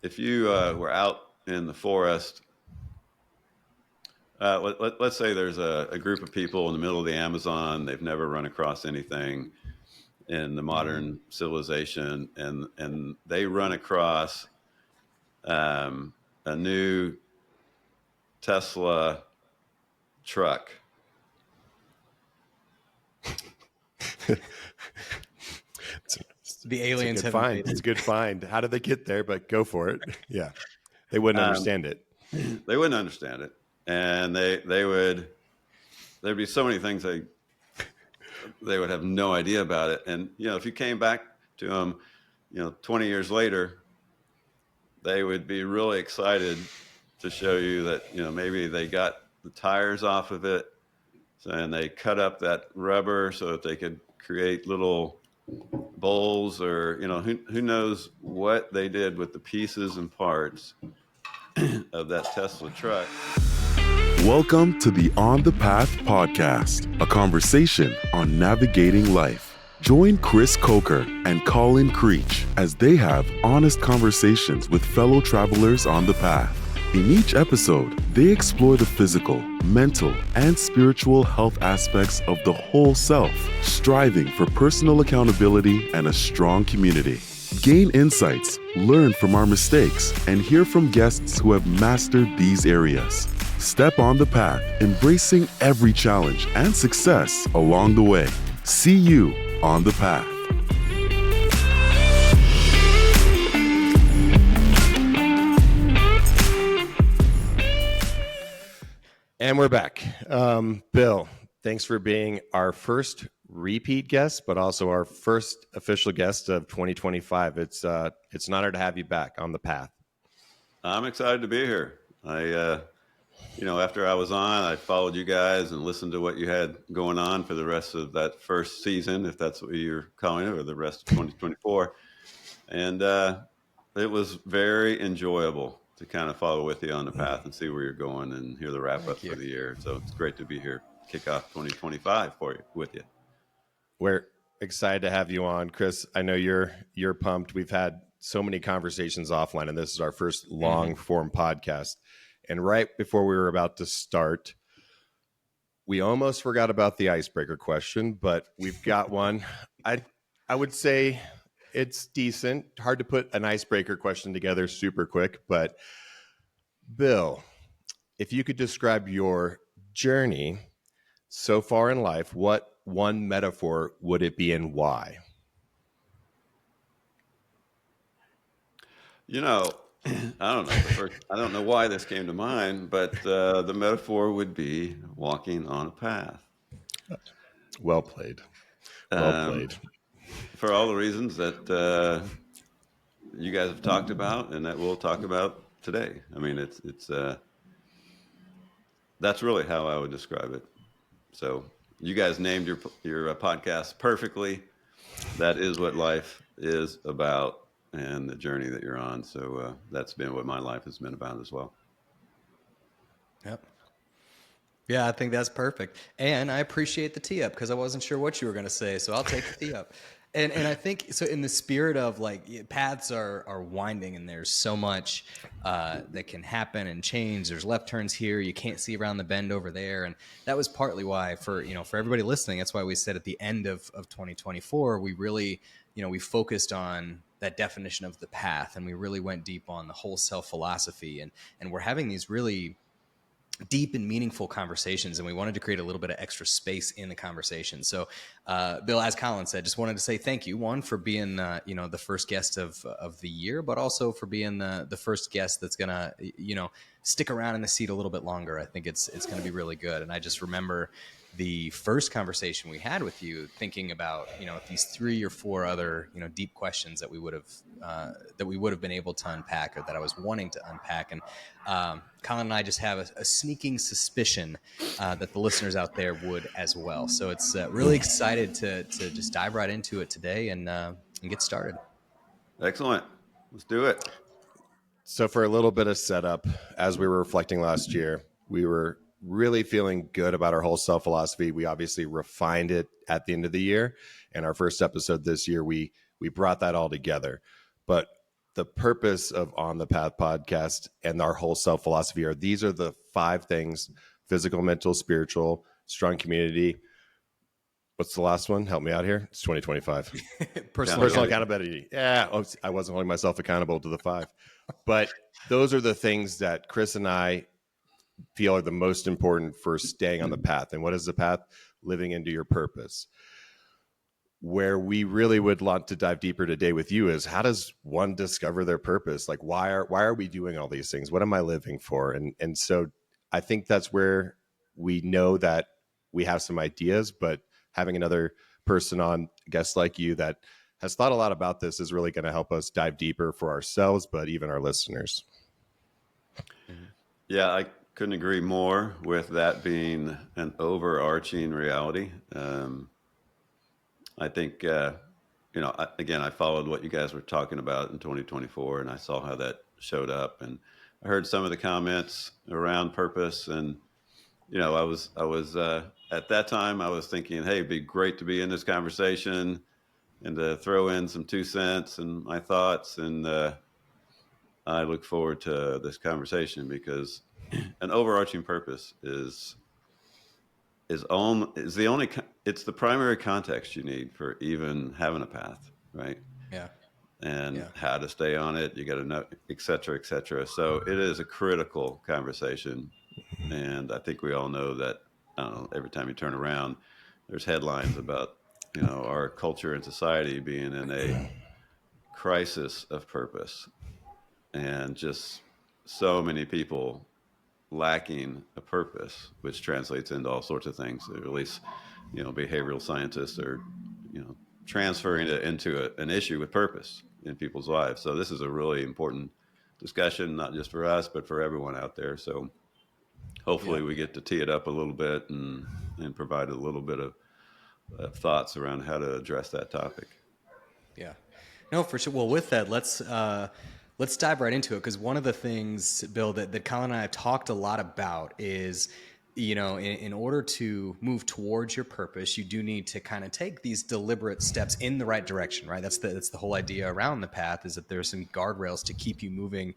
if you were out in the forest, let's say there's a group of people in the middle of the Amazon. They've never run across anything in the modern civilization, and they run across a new Tesla truck. The aliens have find. It's a good find. How did they get there? But go for it. Yeah, they wouldn't understand it. They wouldn't understand it, and there'd be so many things they would have no idea about it. And if you came back to them, 20 years later, they would be really excited to show you that maybe they got the tires off of it, and they cut up that rubber so that they could create little bowls, or who knows what they did with the pieces and parts of that Tesla truck. Welcome to the On the Path podcast, a conversation on navigating life. Join Chris Coker and Colin Creech as they have honest conversations with fellow travelers on the path. In each episode, they explore the physical, mental, and spiritual health aspects of the whole self, striving for personal accountability and a strong community. Gain insights, learn from our mistakes, and hear from guests who have mastered these areas. Step on the path, embracing every challenge and success along the way. See you on the path. And we're back. Bill, thanks for being our first repeat guest, but also our first official guest of 2025. It's an honor to have you back on the path. I'm excited to be here. After I was on, I followed you guys and listened to what you had going on for the rest of that first season, if that's what you're calling it, or the rest of 2024. And it was very enjoyable to kind of follow with you on the path and see where you're going and hear the wrap up for the year. So it's great to be here, kick off 2025 with you. We're excited to have you on, Chris. I know you're pumped. We've had so many conversations offline, and this is our first long form podcast. And right before we were about to start, we almost forgot about the icebreaker question, but we've got one. I would say it's decent. Hard to put an icebreaker question together super quick, but Bill, if you could describe your journey so far in life, what one metaphor would it be and why? I don't know. I don't know why this came to mind, but the metaphor would be walking on a path. Well played. Well played. For all the reasons that you guys have talked about and that we'll talk about today. I mean, it's that's really how I would describe it. So you guys named your podcast perfectly. That is what life is about, and the journey that you're on. So that's been what my life has been about as well. Yep. Yeah, I think that's perfect. And I appreciate the tee up because I wasn't sure what you were going to say. So I'll take the tee up. And I think, so in the spirit of like paths are winding and there's so much that can happen and change. There's left turns here. You can't see around the bend over there. And that was partly why for everybody listening, that's why we said at the end of 2024, we really, we focused on that definition of the path, and we really went deep on the whole self philosophy, and we're having these really deep and meaningful conversations, and we wanted to create a little bit of extra space in the conversation. So Bill, as Colin said, just wanted to say thank you, one, for being the first guest of the year, but also for being the first guest that's gonna stick around in the seat a little bit longer. I think it's gonna be really good. And I just remember the first conversation we had with you, thinking about these 3 or 4 other deep questions that we would have been able to unpack, or that I was wanting to unpack. And Colin and I just have a sneaking suspicion that the listeners out there would as well. So it's really excited to just dive right into it today and get started. Excellent. Let's do it. So for a little bit of setup, as we were reflecting last year, we were really feeling good about our whole self philosophy. We obviously refined it at the end of the year. And our first episode this year, we brought that all together. But the purpose of On the Path podcast and our whole self philosophy these are the 5 things: physical, mental, spiritual, strong community. What's the last one? Help me out here. It's 2025. Personal accountability. Yeah. I wasn't holding myself accountable to the 5, but those are the things that Chris and I feel are the most important for staying on the path. And what is the path? Living into your purpose. Where we really would want to dive deeper today with you is, how does one discover their purpose? Like, why are we doing all these things? What am I living for? And so I think that's where we know that we have some ideas, but having another person on, guest like you, that has thought a lot about this is really going to help us dive deeper for ourselves, but even our listeners. Yeah, I couldn't agree more with that being an overarching reality. I think, I followed what you guys were talking about in 2024, and I saw how that showed up. And I heard some of the comments around purpose, and I was at that time I was thinking, hey, it'd be great to be in this conversation and to throw in some 2 cents and my thoughts. And I look forward to this conversation because an overarching purpose is it's the primary context you need for even having a path, right? Yeah. And how to stay on it, you got to know, et cetera, et cetera. So it is a critical conversation. And I think we all know that, I don't know, every time you turn around, there's headlines about, our culture and society being in a crisis of purpose, and just so many people lacking a purpose, which translates into all sorts of things. Or at least, behavioral scientists are, transferring it into an issue with purpose in people's lives. So this is a really important discussion, not just for us, but for everyone out there. So hopefully we get to tee it up a little bit and provide a little bit of thoughts around how to address that topic. Yeah. No, for sure. Well, with that, let's dive right into it, because one of the things, Bill, that Colin and I have talked a lot about is, in order to move towards your purpose, you do need to kind of take these deliberate steps in the right direction, right? That's the whole idea around the path, is that there's some guardrails to keep you moving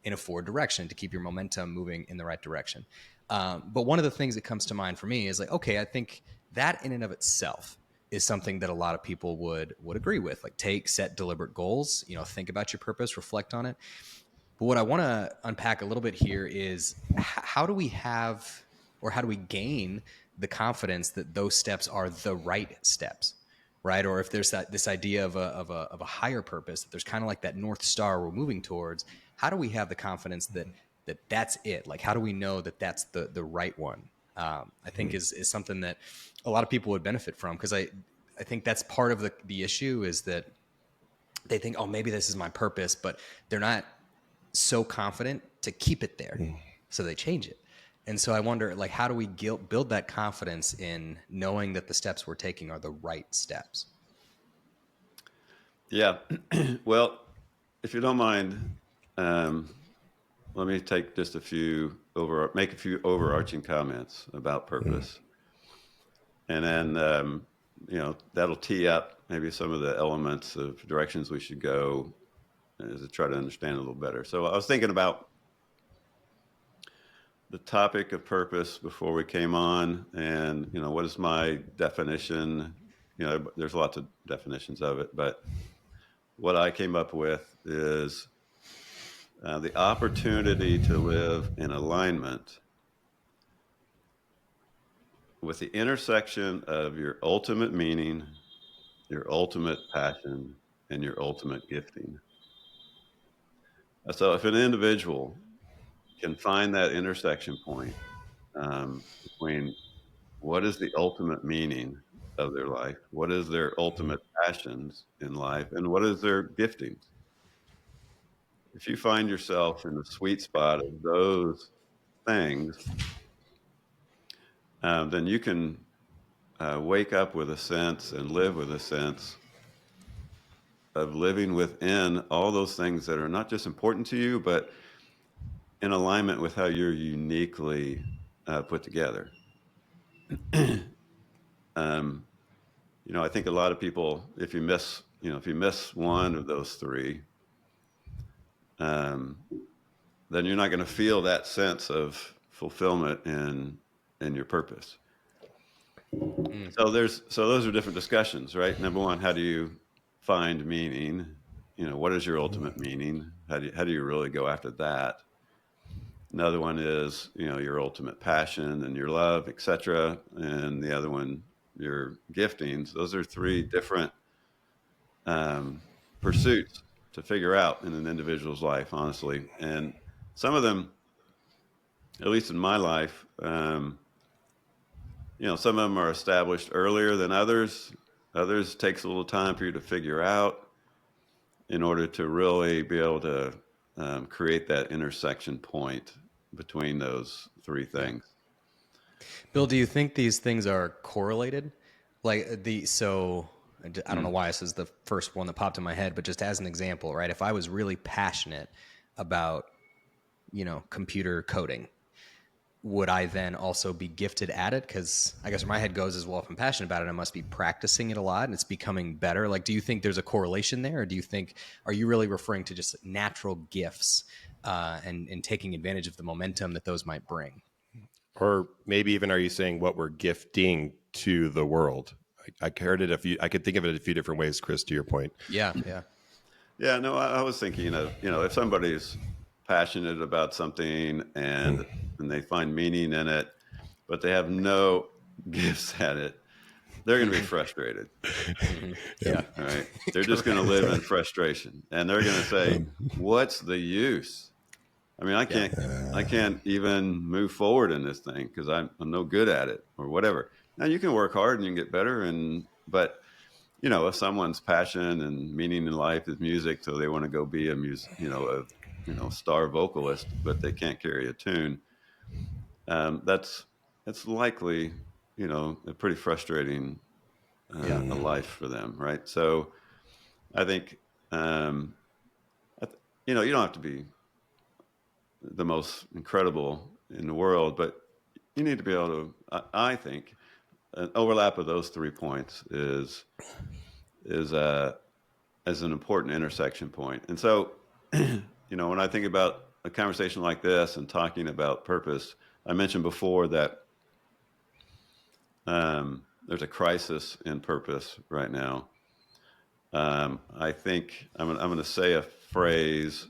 in a forward direction, to keep your momentum moving in the right direction. But one of the things that comes to mind for me is like, okay, I think that in and of itself is something that a lot of people would agree with. Like, set deliberate goals, think about your purpose, reflect on it. But what I want to unpack a little bit here is, how do we gain the confidence that those steps are the right steps, right? Or if there's this idea of a higher purpose, that there's kind of like that North Star we're moving towards, how do we have the confidence that that's it? Like, how do we know that that's the right one? I think is something that a lot of people would benefit from, because I think that's part of the issue, is that they think, oh, maybe this is my purpose, but they're not so confident to keep it there. So they change it. And so I wonder, like, how do we build that confidence in knowing that the steps we're taking are the right steps? Yeah. Well, if you don't mind, let me take just make a few overarching comments about purpose. And then, that'll tee up maybe some of the elements of directions we should go to try to understand a little better. So I was thinking about the topic of purpose before we came on, and, what is my definition? There's lots of definitions of it, but what I came up with is the opportunity to live in alignment with the intersection of your ultimate meaning, your ultimate passion, and your ultimate gifting. So if an individual can find that intersection point between what is the ultimate meaning of their life, what is their ultimate passions in life, and what is their giftings, if you find yourself in the sweet spot of those things, then you can wake up with a sense and live with a sense of living within all those things that are not just important to you, but in alignment with how you're uniquely put together. I think a lot of people, if you miss one of those three, then you're not going to feel that sense of fulfillment in your purpose. So those are different discussions, right? Number one, how do you find meaning? What is your ultimate meaning? How do you really go after that? Another one is, your ultimate passion and your love, etc. And the other one, your giftings. Those are three different pursuits to figure out in an individual's life, honestly. And some of them, at least in my life, some of them are established earlier than others. Others takes a little time for you to figure out in order to really be able to create that intersection point between those three things. Bill, do you think these things are correlated? I don't know why this is the first one that popped in my head, but just as an example, right? If I was really passionate about, computer coding, would I then also be gifted at it? Because I guess where my head goes is, well, if I'm passionate about it, I must be practicing it a lot and it's becoming better. Like, do you think there's a correlation there? Or are you really referring to just natural gifts and taking advantage of the momentum that those might bring? Or maybe even, are you saying what we're gifting to the world? I heard it I could think of it a few different ways, Chris, to your point. Yeah. Yeah, no, I was thinking of, if somebody's passionate about something and they find meaning in it, but they have no gifts at it, they're going to be frustrated. Yeah. All right. They're just going to live in frustration, and they're going to say, what's the use? I mean, I can't even move forward in this thing because I'm no good at it or whatever. Now you can work hard and you can get better. But if someone's passion and meaning in life is music, so they want to go be a star vocalist, but they can't carry a tune. That's likely, a pretty frustrating a life for them, right? So I think, you don't have to be the most incredible in the world, but you need to be able to, I think, an overlap of those 3 points is an important intersection point. And so, when I think about a conversation like this and talking about purpose, I mentioned before that there's a crisis in purpose right now. I think I'm going to say a phrase,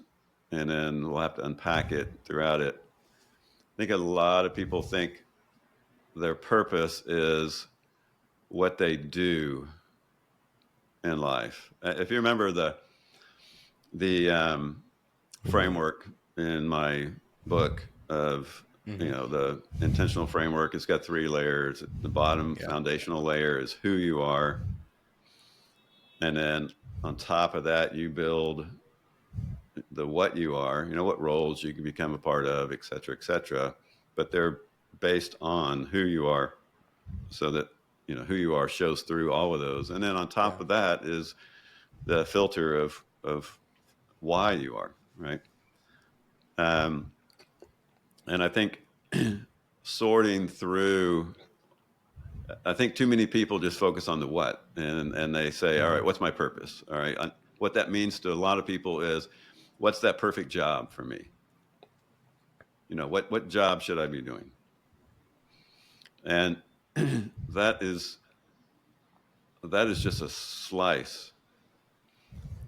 and then we'll have to unpack it throughout it. I think a lot of people think their purpose is what they do in life. If you remember the framework in my book of, the intentional framework, it's got 3 layers. The bottom foundational layer is who you are. And then on top of that, you build the what you are, what roles you can become a part of, et cetera, et cetera. But they're based on who you are, so that, who you are shows through all of those. And then on top of that is the filter of why you are, right? And I think sorting through, I think too many people just focus on the what, and they say, all right, what's my purpose? All right. What that means to a lot of people is, what's that perfect job for me? What job should I be doing? And that is just a slice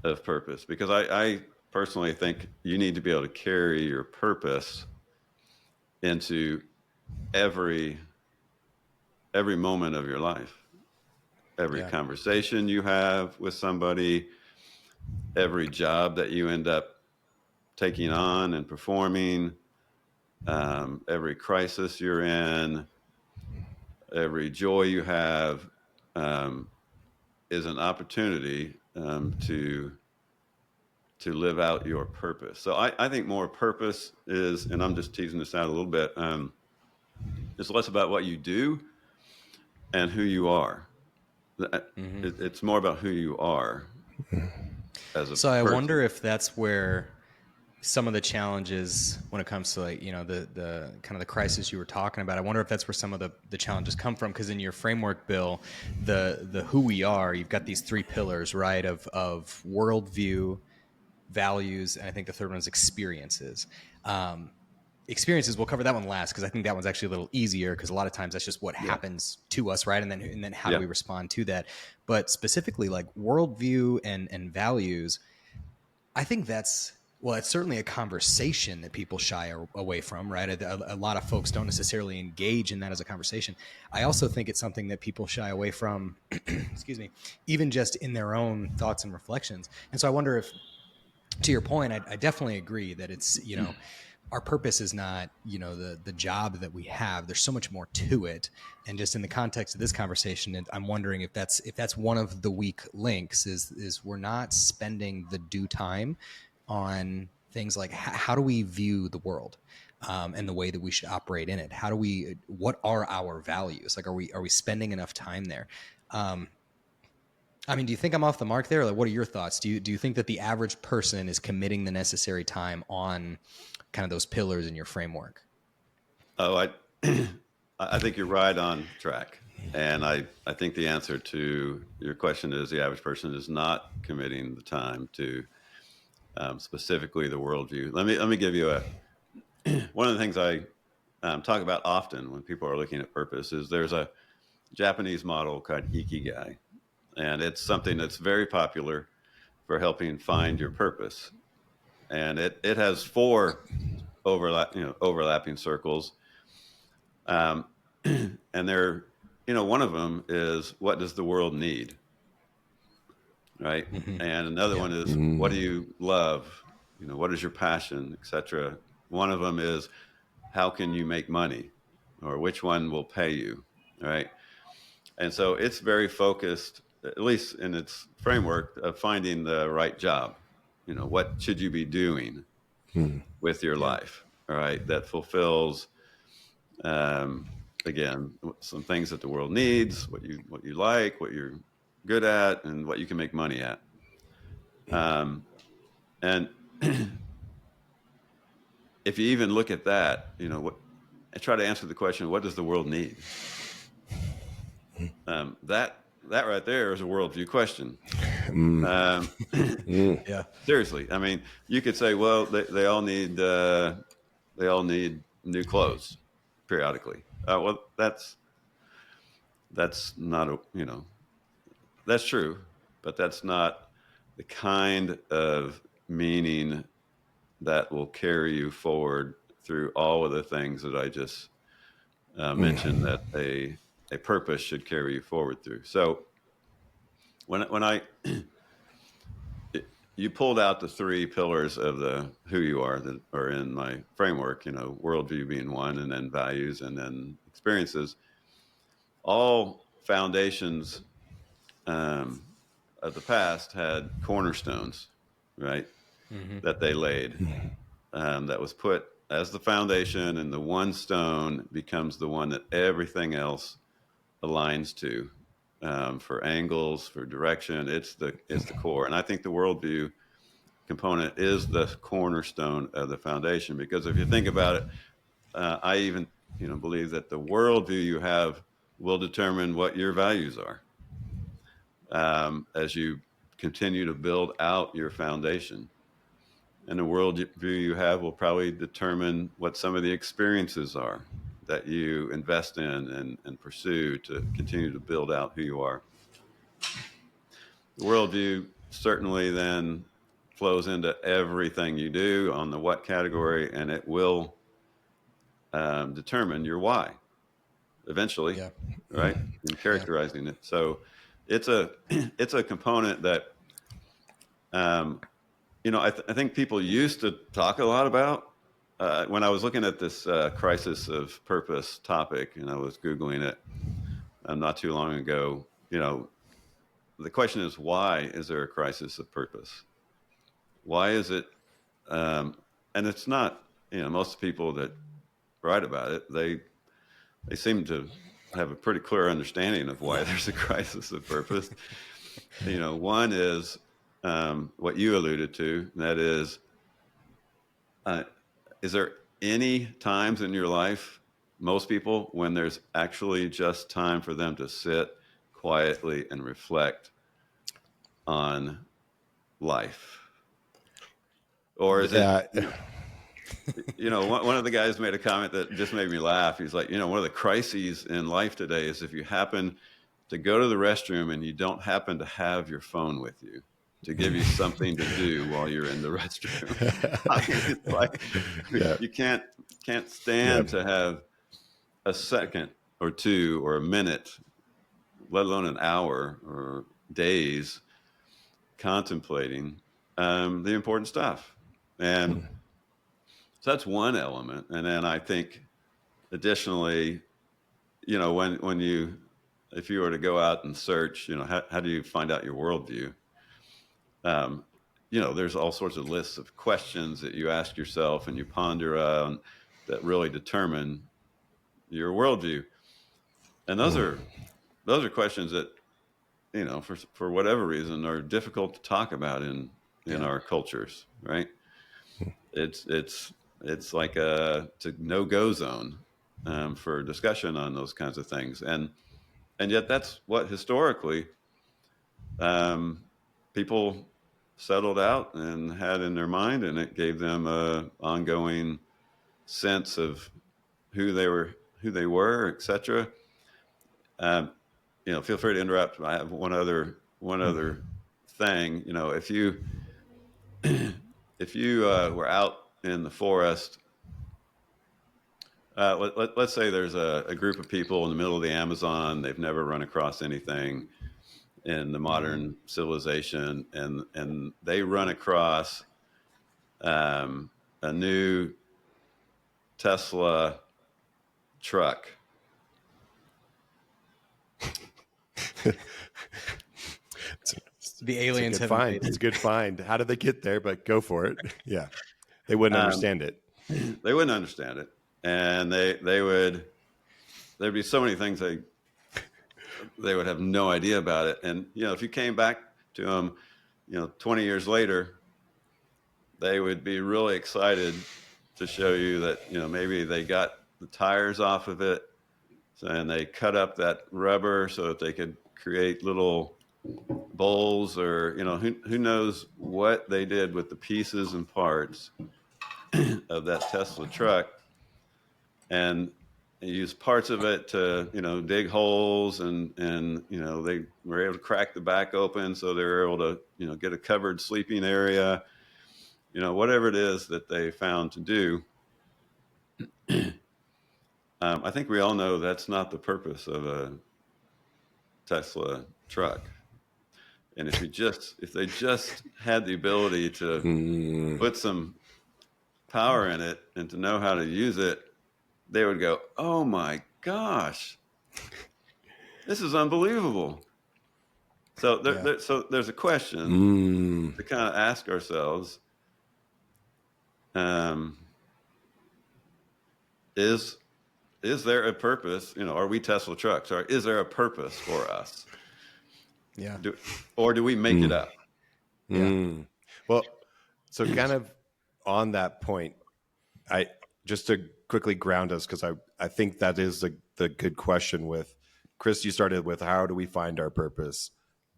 of purpose, because I personally think you need to be able to carry your purpose into every moment of your life, every conversation you have with somebody, every job that you end up taking on and performing, every crisis you're in, every joy you have, is an opportunity to live out your purpose. So I think more purpose is, and I'm just teasing this out a little bit, it's less about what you do and who you are. It's more about who you are as a So I person. wonder if that's where some of the challenges, when it comes to the kind of the crisis you were talking about, I wonder if that's where some of the challenges come from. Because in your framework, Bill, the who we are, you've got these 3 pillars, right? Of worldview, values, and I think the third one is experiences. Experiences, we'll cover that one last because I think that one's actually a little easier because a lot of times that's just what happens to us, right? And then how do we respond to that? But specifically, like worldview and values, I think that's, well, it's certainly a conversation that people shy away from, right? A lot of folks don't necessarily engage in that as a conversation. I also think it's something that people shy away from, excuse me, even just in their own thoughts and reflections. And so I wonder if, to your point, I definitely agree that it's, our purpose is not, the job that we have. There's so much more to it. And just in the context of this conversation, I'm wondering if that's one of the weak links is we're not spending the due time on things like how do we view the world, and the way that we should operate in it? What are our values? Like, are we spending enough time there? I mean, do you think I'm off the mark there? Like, what are your thoughts? Do you think that the average person is committing the necessary time on kind of those pillars in your framework? Oh, I think you're right on track. And I think the answer to your question is the average person is not committing the time to specifically the worldview. Let me give you one of the things I talk about often when people are looking at purpose is there's a Japanese model called Ikigai. And it's something that's very popular for helping find your purpose. And it has 4 overlapping circles. And they're, one of them is, what does the world need? Right. Mm-hmm. And another one is, what do you love? What is your passion, etc. One of them is, how can you make money, or which one will pay you? Right. And so it's very focused, at least in its framework, of finding the right job. What should you be doing with your life? All right. That fulfills, again, some things that the world needs, what you like, what you're good at, and what you can make money at. And if you even look at that, I try to answer the question, what does the world need? That right there is a worldview question. Yeah. Seriously. I mean, you could say, well, they all need new clothes periodically. Well, that's not that's true, but that's not the kind of meaning that will carry you forward through all of the things that I just mentioned that a purpose should carry you forward through. So when you pulled out the 3 pillars of who you are that are in my framework, worldview being one, and then values, and then experiences, all foundations of the past had cornerstones, right? Mm-hmm. That they laid, that was put as the foundation, and the one stone becomes the one that everything else aligns to, for angles, for direction. It's the core. And I think the worldview component is the cornerstone of the foundation, because if you think about it, I even believe that the worldview you have will determine what your values are, as you continue to build out your foundation. And the worldview you have will probably determine what some of the experiences are that you invest in and pursue to continue to build out who you are. The worldview certainly then flows into everything you do on the what category, and it will determine your why eventually, right? In characterizing it. So it's a component that, I think people used to talk a lot about. When I was looking at this crisis of purpose topic, and I was Googling it not too long ago, the question is, why is there a crisis of purpose? Why is it? And it's not, most people that write about it, they seem to have a pretty clear understanding of why there's a crisis of purpose. One is what you alluded to, and that is there any times in your life, most people, when there's actually just time for them to sit quietly and reflect on life? Or is Yeah. it, one of the guys made a comment that just made me laugh. He's like, one of the crises in life today is if you happen to go to the restroom and you don't happen to have your phone with you to give you something to do while you're in the restroom. I mean, it's like Yeah. you can't stand to have a second or two or a minute, let alone an hour or days contemplating the important stuff. And so that's one element. And then I think additionally, if you were to go out and search, how do you find out your worldview? There's all sorts of lists of questions that you ask yourself and you ponder on that really determine your worldview. And those are questions that, for whatever reason are difficult to talk about in our cultures, right? It's like it's a no-go zone for discussion on those kinds of things. And yet that's what historically people settled out and had in their mind, and it gave them a ongoing sense of who they were, etc. Feel free to interrupt. I have one other thing. If you were out in the forest, let's say there's a group of people in the middle of the Amazon. They've never run across anything in the modern civilization, and they run across a new Tesla truck. The aliens have find. It's a good find. How did they get there? But go for it. Yeah, they wouldn't understand it. They wouldn't understand it, and there'd be so many things they would have no idea about it. And if you came back to them 20 years later, they would be really excited to show you that maybe they got the tires off of it and they cut up that rubber so that they could create little bowls, or who knows what they did with the pieces and parts of that Tesla truck, and they used parts of it to dig holes, and they were able to crack the back open so they were able to get a covered sleeping area, whatever it is that they found to do. I think we all know that's not the purpose of a Tesla truck. And if they just had the ability to put some power in it and to know how to use it, they would go, "Oh my gosh, this is unbelievable." So there's a question to kind of ask ourselves: Is there a purpose? Are we Tesla trucks? Or is there a purpose for us? Yeah. Or do we make it up? Yeah. Well, so kind of on that point, I just to quickly ground us, because I think that is the good question. With Chris, you started with how do we find our purpose?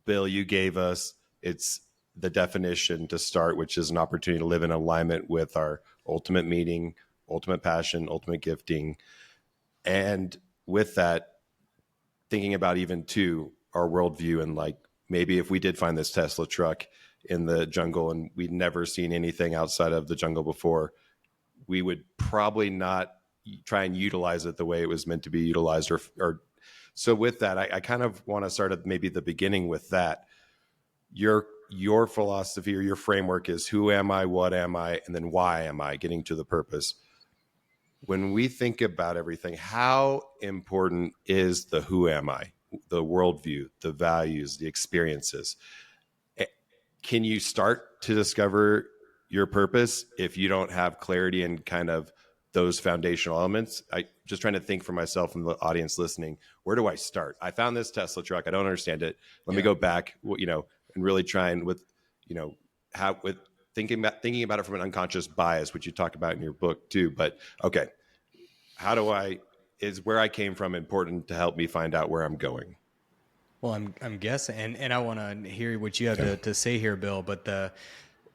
Bill, you gave us it's the definition to start, which is an opportunity to live in alignment with our ultimate meaning, ultimate passion, ultimate gifting. And with that, thinking about even too our worldview, and like maybe if we did find this Tesla truck in the jungle and we'd never seen anything outside of the jungle before, we would probably not try and utilize it the way it was meant to be utilized. Or so with that, I kind of want to start at maybe the beginning with that. Your philosophy or your framework is who am I, what am I, and then why am I, getting to the purpose. When we think about everything, how important is the who am I, the worldview, the values, the experiences? Can you start to discover your purpose if you don't have clarity in kind of those foundational elements? I just trying to think for myself and the audience listening, where do I start? I found this Tesla truck. I don't understand it. Let me go back, and really try and thinking about it from an unconscious bias, which you talk about in your book too. But okay, is where I came from important to help me find out where I'm going? Well, I'm guessing, and I want to hear what you have to say here, Bill. But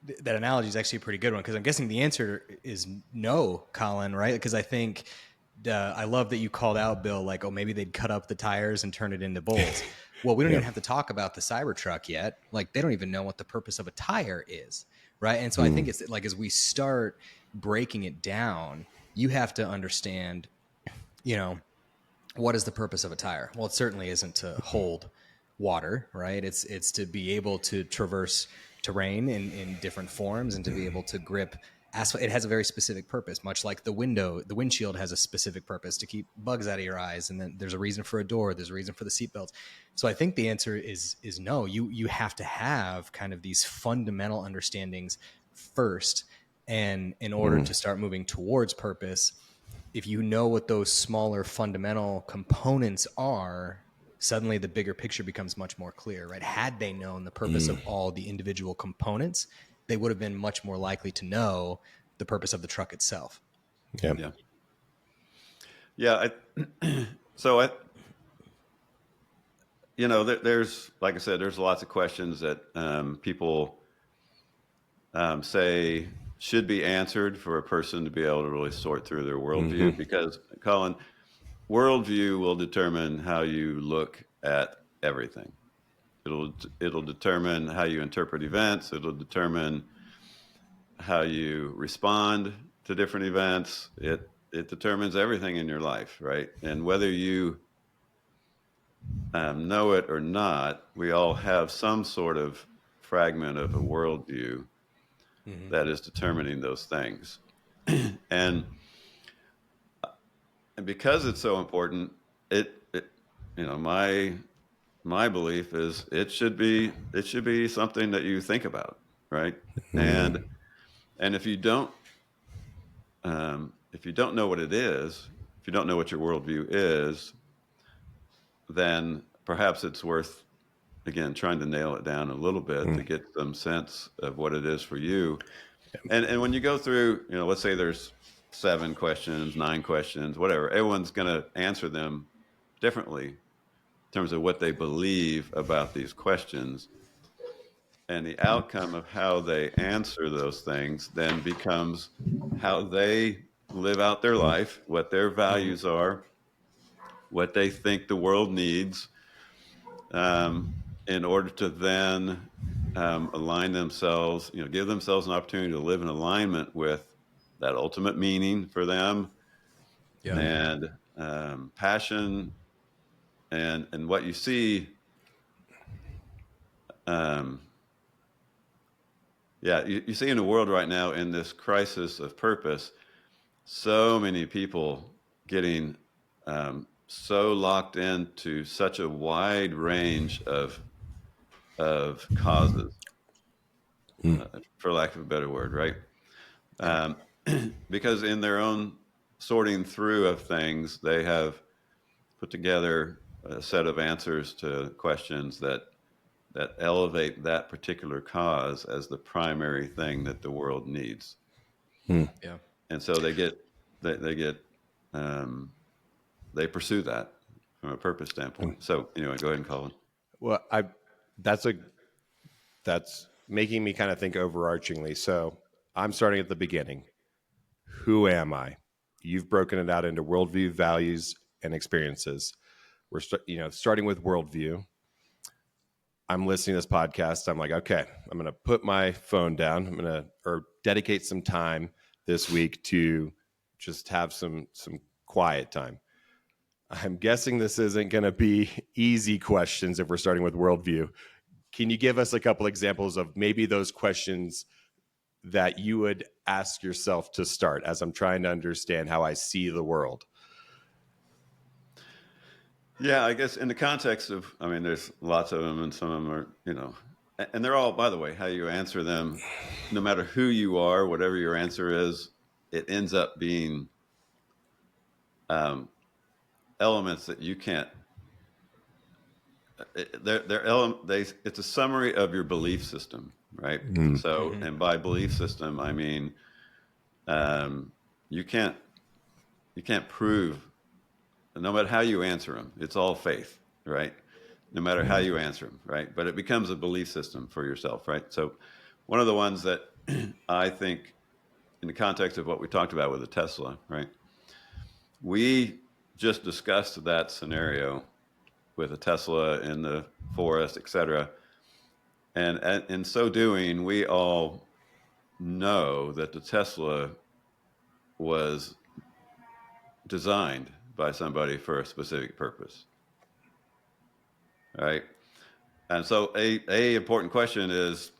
that analogy is actually a pretty good one, because I'm guessing the answer is no, Colin, right? Because I think I love that you called out, Bill, like, oh, maybe they'd cut up the tires and turn it into bolts. Well, we don't even have to talk about the Cybertruck yet. Like, they don't even know what the purpose of a tire is, right? And so I think it's like, as we start breaking it down, you have to understand, you know, what is the purpose of a tire? Well, it certainly isn't to hold water, right? It's to be able to traverse terrain in different forms and to be able to grip asphalt. It has a very specific purpose, much like the windshield has a specific purpose to keep bugs out of your eyes. And then there's a reason for a door. There's a reason for the seatbelts. So I think the answer is no. You have to have kind of these fundamental understandings first. And in order to start moving towards purpose, if you know what those smaller fundamental components are, suddenly the bigger picture becomes much more clear, right? Had they known the purpose of all the individual components, they would have been much more likely to know the purpose of the truck itself. Yeah. You know, there's, like I said, there's lots of questions that people say should be answered for a person to be able to really sort through their worldview. Because, Colin, worldview will determine how you look at everything. It'll determine how you interpret events. It'll determine how you respond to different events. It determines everything in your life, right? And whether you know it or not, we all have some sort of fragment of a worldview that is determining those things. and because it's so important, it you know, my belief is it should be something that you think about, right? And if you don't know what it is, if you don't know what your worldview is, then perhaps it's worth, again, trying to nail it down a little bit to get some sense of what it is for you. And when you go through, you know, let's say there's 7 questions, 9 questions, whatever, everyone's going to answer them differently in terms of what they believe about these questions. And the outcome of how they answer those things then becomes how they live out their life, what their values are, what they think the world needs, in order to then align themselves, you know, give themselves an opportunity to live in alignment with that ultimate meaning for them, and passion, and what you see. You see in the world right now, in this crisis of purpose, so many people getting so locked into such a wide range of causes, for lack of a better word, right? Because in their own sorting through of things, they have put together a set of answers to questions that elevate that particular cause as the primary thing that the world needs. Yeah. And so they pursue that from a purpose standpoint. So anyway, go ahead and call it. Well, that's making me kind of think overarchingly. So I'm starting at the beginning. Who am I? You've broken it out into worldview, values, and experiences. We're starting with worldview. I'm listening to this podcast. I'm like, okay, I'm going to put my phone down. I'm going to dedicate some time this week to just have some quiet time. I'm guessing this isn't going to be easy questions if we're starting with worldview. Can you give us a couple examples of maybe those questions that you would ask yourself to start as I'm trying to understand how I see the world? Yeah, I guess in the context of, I mean, there's lots of them, and some of them are, you know, and they're all, by the way, how you answer them, no matter who you are, whatever your answer is, it ends up being elements that you can't. It's a summary of your belief system, right? So, and by belief system, I mean you can't prove. No matter how you answer them, it's all faith, right? No matter how you answer them, right? But it becomes a belief system for yourself, right? So one of the ones that I think, in the context of what we talked about with the Tesla, right? We just discussed that scenario with a Tesla in the forest, et cetera. And in so doing, we all know that the Tesla was designed by somebody for a specific purpose, right? And so a important question is,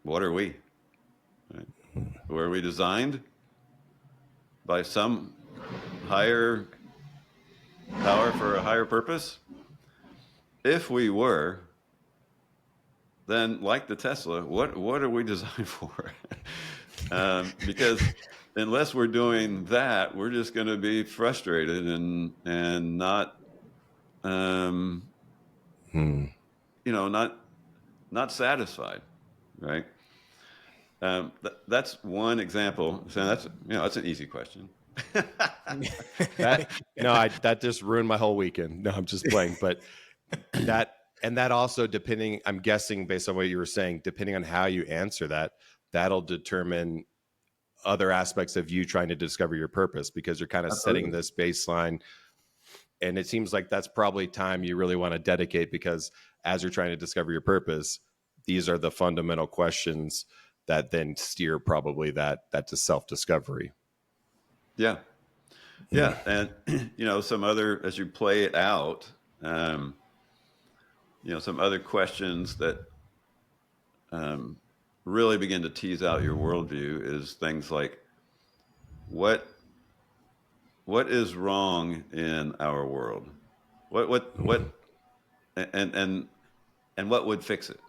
what are we? Right? Were we designed by some higher power for a higher purpose? If we were, then like the Tesla, what are we designed for? Because unless we're doing that, we're just going to be frustrated and not, not satisfied, right? That's one example. So that's an easy question. That just ruined my whole weekend. No, I'm just playing. But that also, depending, I'm guessing based on what you were saying, depending on how you answer that, that'll determine other aspects of you trying to discover your purpose, because you're kind of setting this baseline. And it seems like that's probably time you really want to dedicate, because as you're trying to discover your purpose, these are the fundamental questions that then steer probably that to self-discovery. Yeah. Yeah. And, some other, as you play it out, some other questions that really begin to tease out your worldview is things like, what is wrong in our world? What and what would fix it?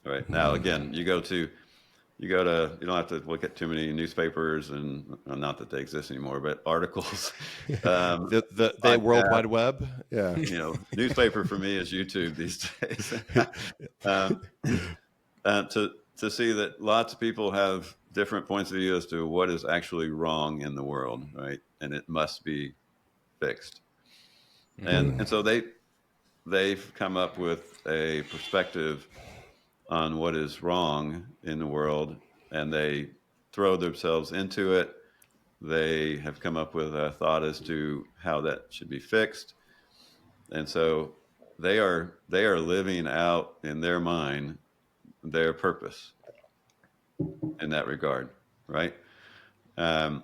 All right. Now, again, you don't have to look at too many newspapers, and not that they exist anymore, but articles. The World Wide Web. Yeah. Newspaper for me is YouTube these days. To see that lots of people have different points of view as to what is actually wrong in the world, right? And it must be fixed. And so they've come up with a perspective on what is wrong in the world, and they throw themselves into it. They have come up with a thought as to how that should be fixed. And so they are living out in their mind their purpose in that regard, right? And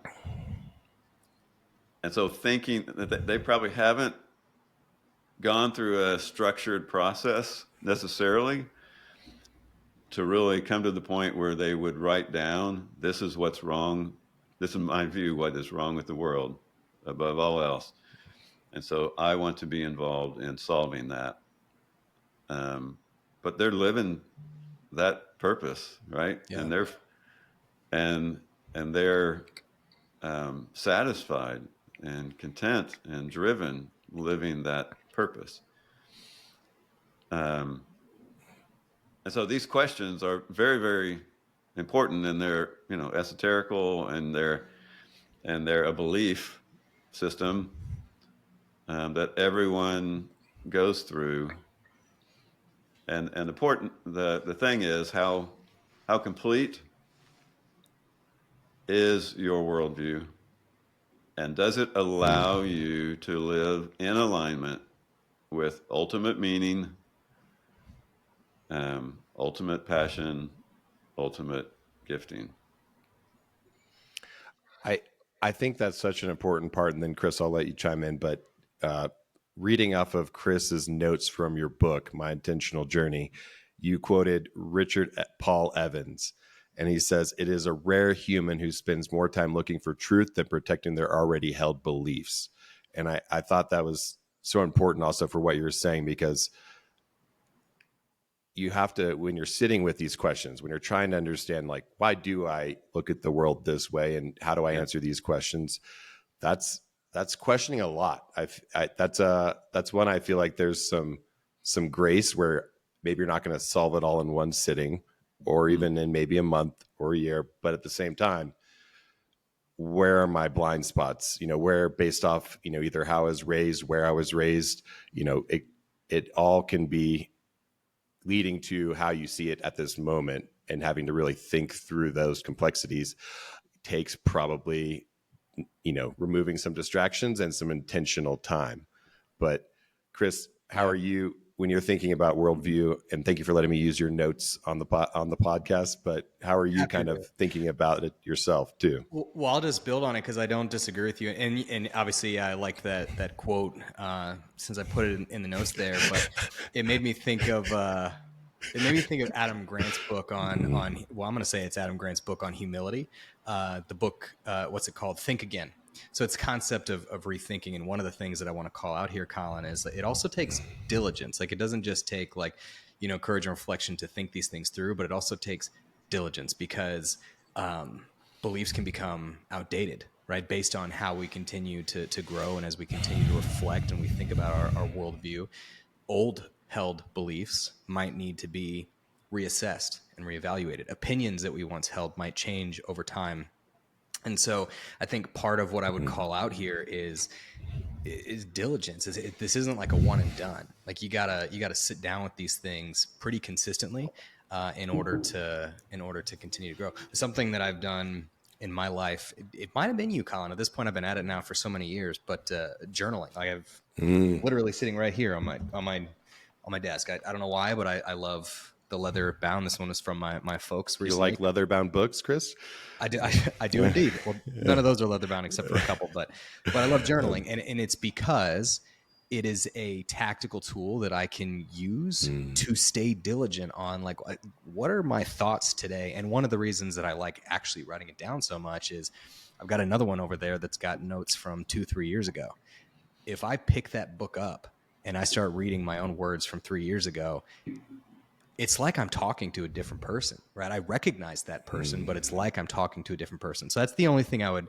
so thinking that they probably haven't gone through a structured process necessarily to really come to the point where they would write down, this is what's wrong. This is my view, what is wrong with the world above all else. And so I want to be involved in solving that. But they're living that purpose, right? Yeah. And they're satisfied and content and driven living that purpose. And so these questions are very, very important, and they're, esoterical, and they're a belief system that everyone goes through. And important, the thing is how complete is your worldview, and does it allow you to live in alignment with ultimate meaning, ultimate passion, ultimate gifting? I think that's such an important part. And then Chris, I'll let you chime in, but reading off of Chris's notes from your book, My Intentional Journey, you quoted Richard Paul Evans, and he says, "It is a rare human who spends more time looking for truth than protecting their already held beliefs." And I thought that was so important also for what you were saying, because you have to, when you're sitting with these questions, when you're trying to understand, like, why do I look at the world this way, and how do I answer these questions? That's questioning a lot. That's one I feel like there's some grace where maybe you're not going to solve it all in one sitting, or even in maybe a month or a year. But at the same time, where are my blind spots? Where, based off, either how I was raised, where I was raised, it all can be leading to how you see it at this moment, and having to really think through those complexities takes probably, removing some distractions and some intentional time. But Chris, how are you when you're thinking about worldview? And thank you for letting me use your notes on the podcast. But how are you kind of thinking about it yourself too? Well, I'll just build on it because I don't disagree with you, and obviously I like that quote since I put it in the notes there. But it made me think of Adam Grant's book on well, I'm going to say it's Adam Grant's book on humility. The book, what's it called? Think Again. So it's concept of rethinking. And one of the things that I want to call out here, Colin, is that it also takes diligence. Like, it doesn't just take courage and reflection to think these things through, but it also takes diligence because beliefs can become outdated, right? Based on how we continue to grow. And as we continue to reflect and we think about our worldview, old held beliefs might need to be reassessed and reevaluated. Opinions that we once held might change over time. And so I think part of what I would call out here is diligence. This isn't like a one and done. Like you gotta sit down with these things pretty consistently in order to continue to grow. Something that I've done in my life, it might have been you, Colin. At this point, I've been at it now for so many years. But journaling, I have literally sitting right here on my desk. I don't know why, but I love the leather bound. This one is from my folks recently. You like leather bound books, Chris? I do indeed. Well, none of those are leather bound except for a couple, but I love journaling, and it's because it is a tactical tool that I can use to stay diligent on like what are my thoughts today. And one of the reasons that I like actually writing it down so much is I've got another one over there that's got notes from 2-3 years ago. If I pick that book up and I start reading my own words from 3 years ago, it's like I'm talking to a different person, right? I recognize that person, but it's like I'm talking to a different person. So that's the only thing I would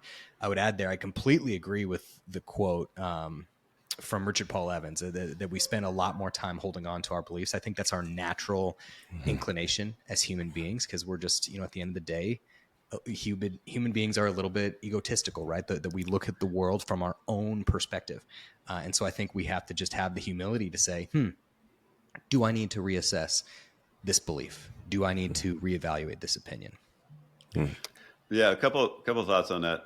add there. I completely agree with the quote from Richard Paul Evans that we spend a lot more time holding on to our beliefs. I think that's our natural inclination as human beings, because we're just, at the end of the day, human beings are a little bit egotistical, right? That we look at the world from our own perspective. And so I think we have to just have the humility to say, do I need to reassess this belief? Do I need to reevaluate this opinion? Yeah, a couple thoughts on that.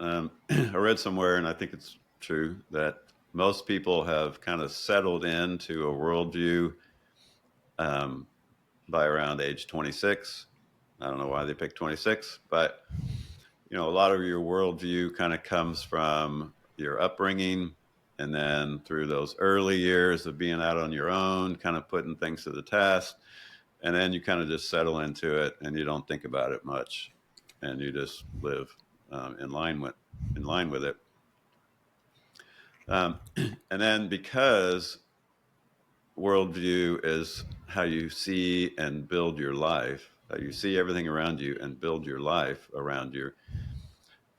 I read somewhere, and I think it's true, that most people have kind of settled into a worldview by around age 26. I don't know why they picked 26, but a lot of your worldview kind of comes from your upbringing, and then through those early years of being out on your own, kind of putting things to the test. And then you kind of just settle into it, and you don't think about it much, and you just live in line with it. And then because worldview is how you see and build your life, how you see everything around you and build your life around you,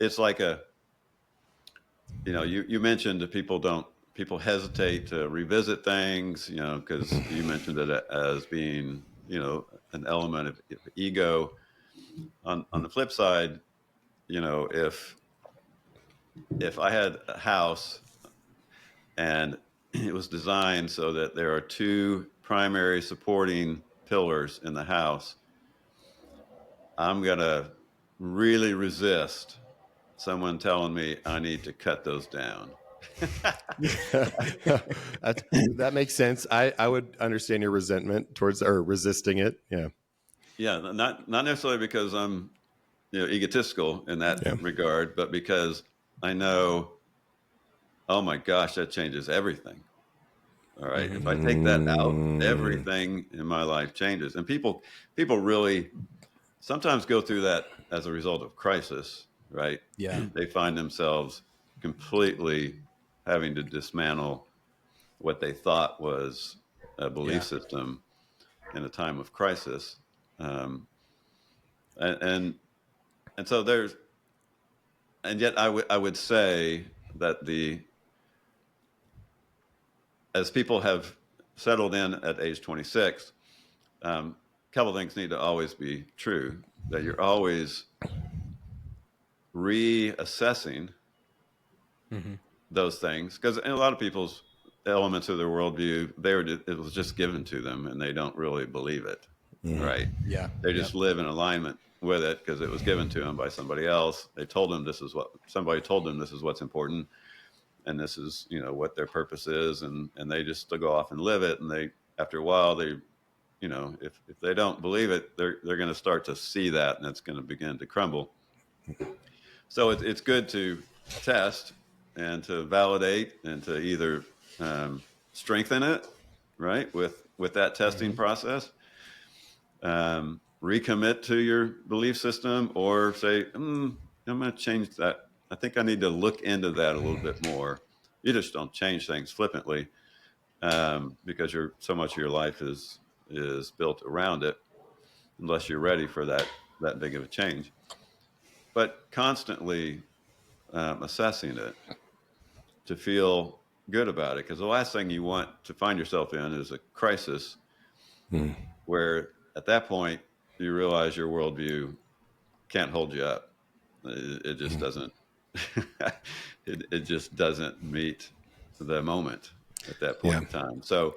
it's like you mentioned that people hesitate to revisit things, because you mentioned it as being, an element of ego. On the flip side, if I had a house and it was designed so that there are two primary supporting pillars in the house, I'm going to really resist someone telling me I need to cut those down. That makes sense. I would understand your resentment towards or resisting it. Yeah, not necessarily because I'm egotistical in that regard, but because I know, oh my gosh, that changes everything. All right, if I take that out, everything in my life changes. And people really sometimes go through that as a result of crisis, right? Yeah. They find themselves completely having to dismantle what they thought was a belief system in a time of crisis. And so and yet I would say that as people have settled in at age 26, a couple things need to always be true, that you're always reassessing those things, because in a lot of people's elements of their worldview, it was just given to them, and they don't really believe it, right? Yeah. They just live in alignment with it because it was given to them by somebody else. Somebody told them this is what's important, and this is, what their purpose is, and they just go off and live it. And after a while, if they don't believe it, they're going to start to see that, and it's going to begin to crumble. So it's good to test and to validate and to either strengthen it, right, with that testing process, recommit to your belief system, or say, I'm going to change that. I think I need to look into that a little bit more. You just don't change things flippantly, because so much of your life is built around it, unless you're ready for that big of a change. But constantly assessing it to feel good about it, because the last thing you want to find yourself in is a crisis where at that point you realize your worldview can't hold you up. It just doesn't. it just doesn't meet the moment at that point in time. So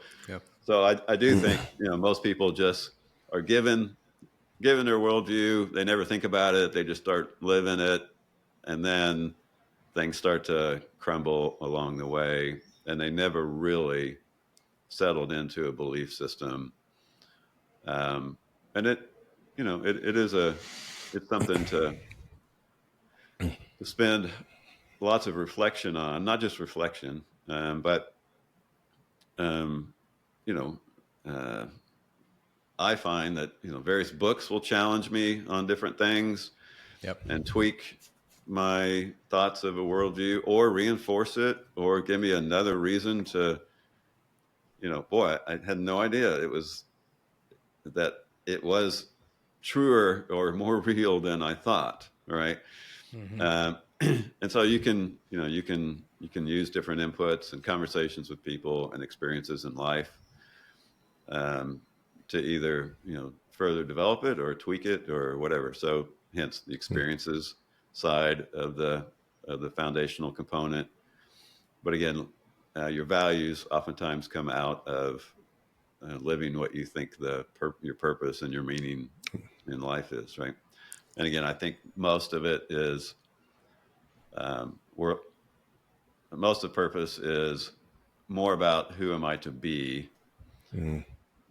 I do think most people just are given their worldview. They never think about it. They just start living it, and then things start to crumble along the way, and they never really settled into a belief system. And it's something to spend lots of reflection on, not just reflection, but I find that various books will challenge me on different things, and tweak my thoughts of a worldview, or reinforce it, or give me another reason to, boy, I had no idea it was truer or more real than I thought. Right. And so you can use different inputs and conversations with people and experiences in life, to either, further develop it or tweak it or whatever. So hence the experiences side of the foundational component. But again, your values oftentimes come out of living what you think your purpose and your meaning in life is, right? And again, I think most of it is most of purpose is more about who am I to be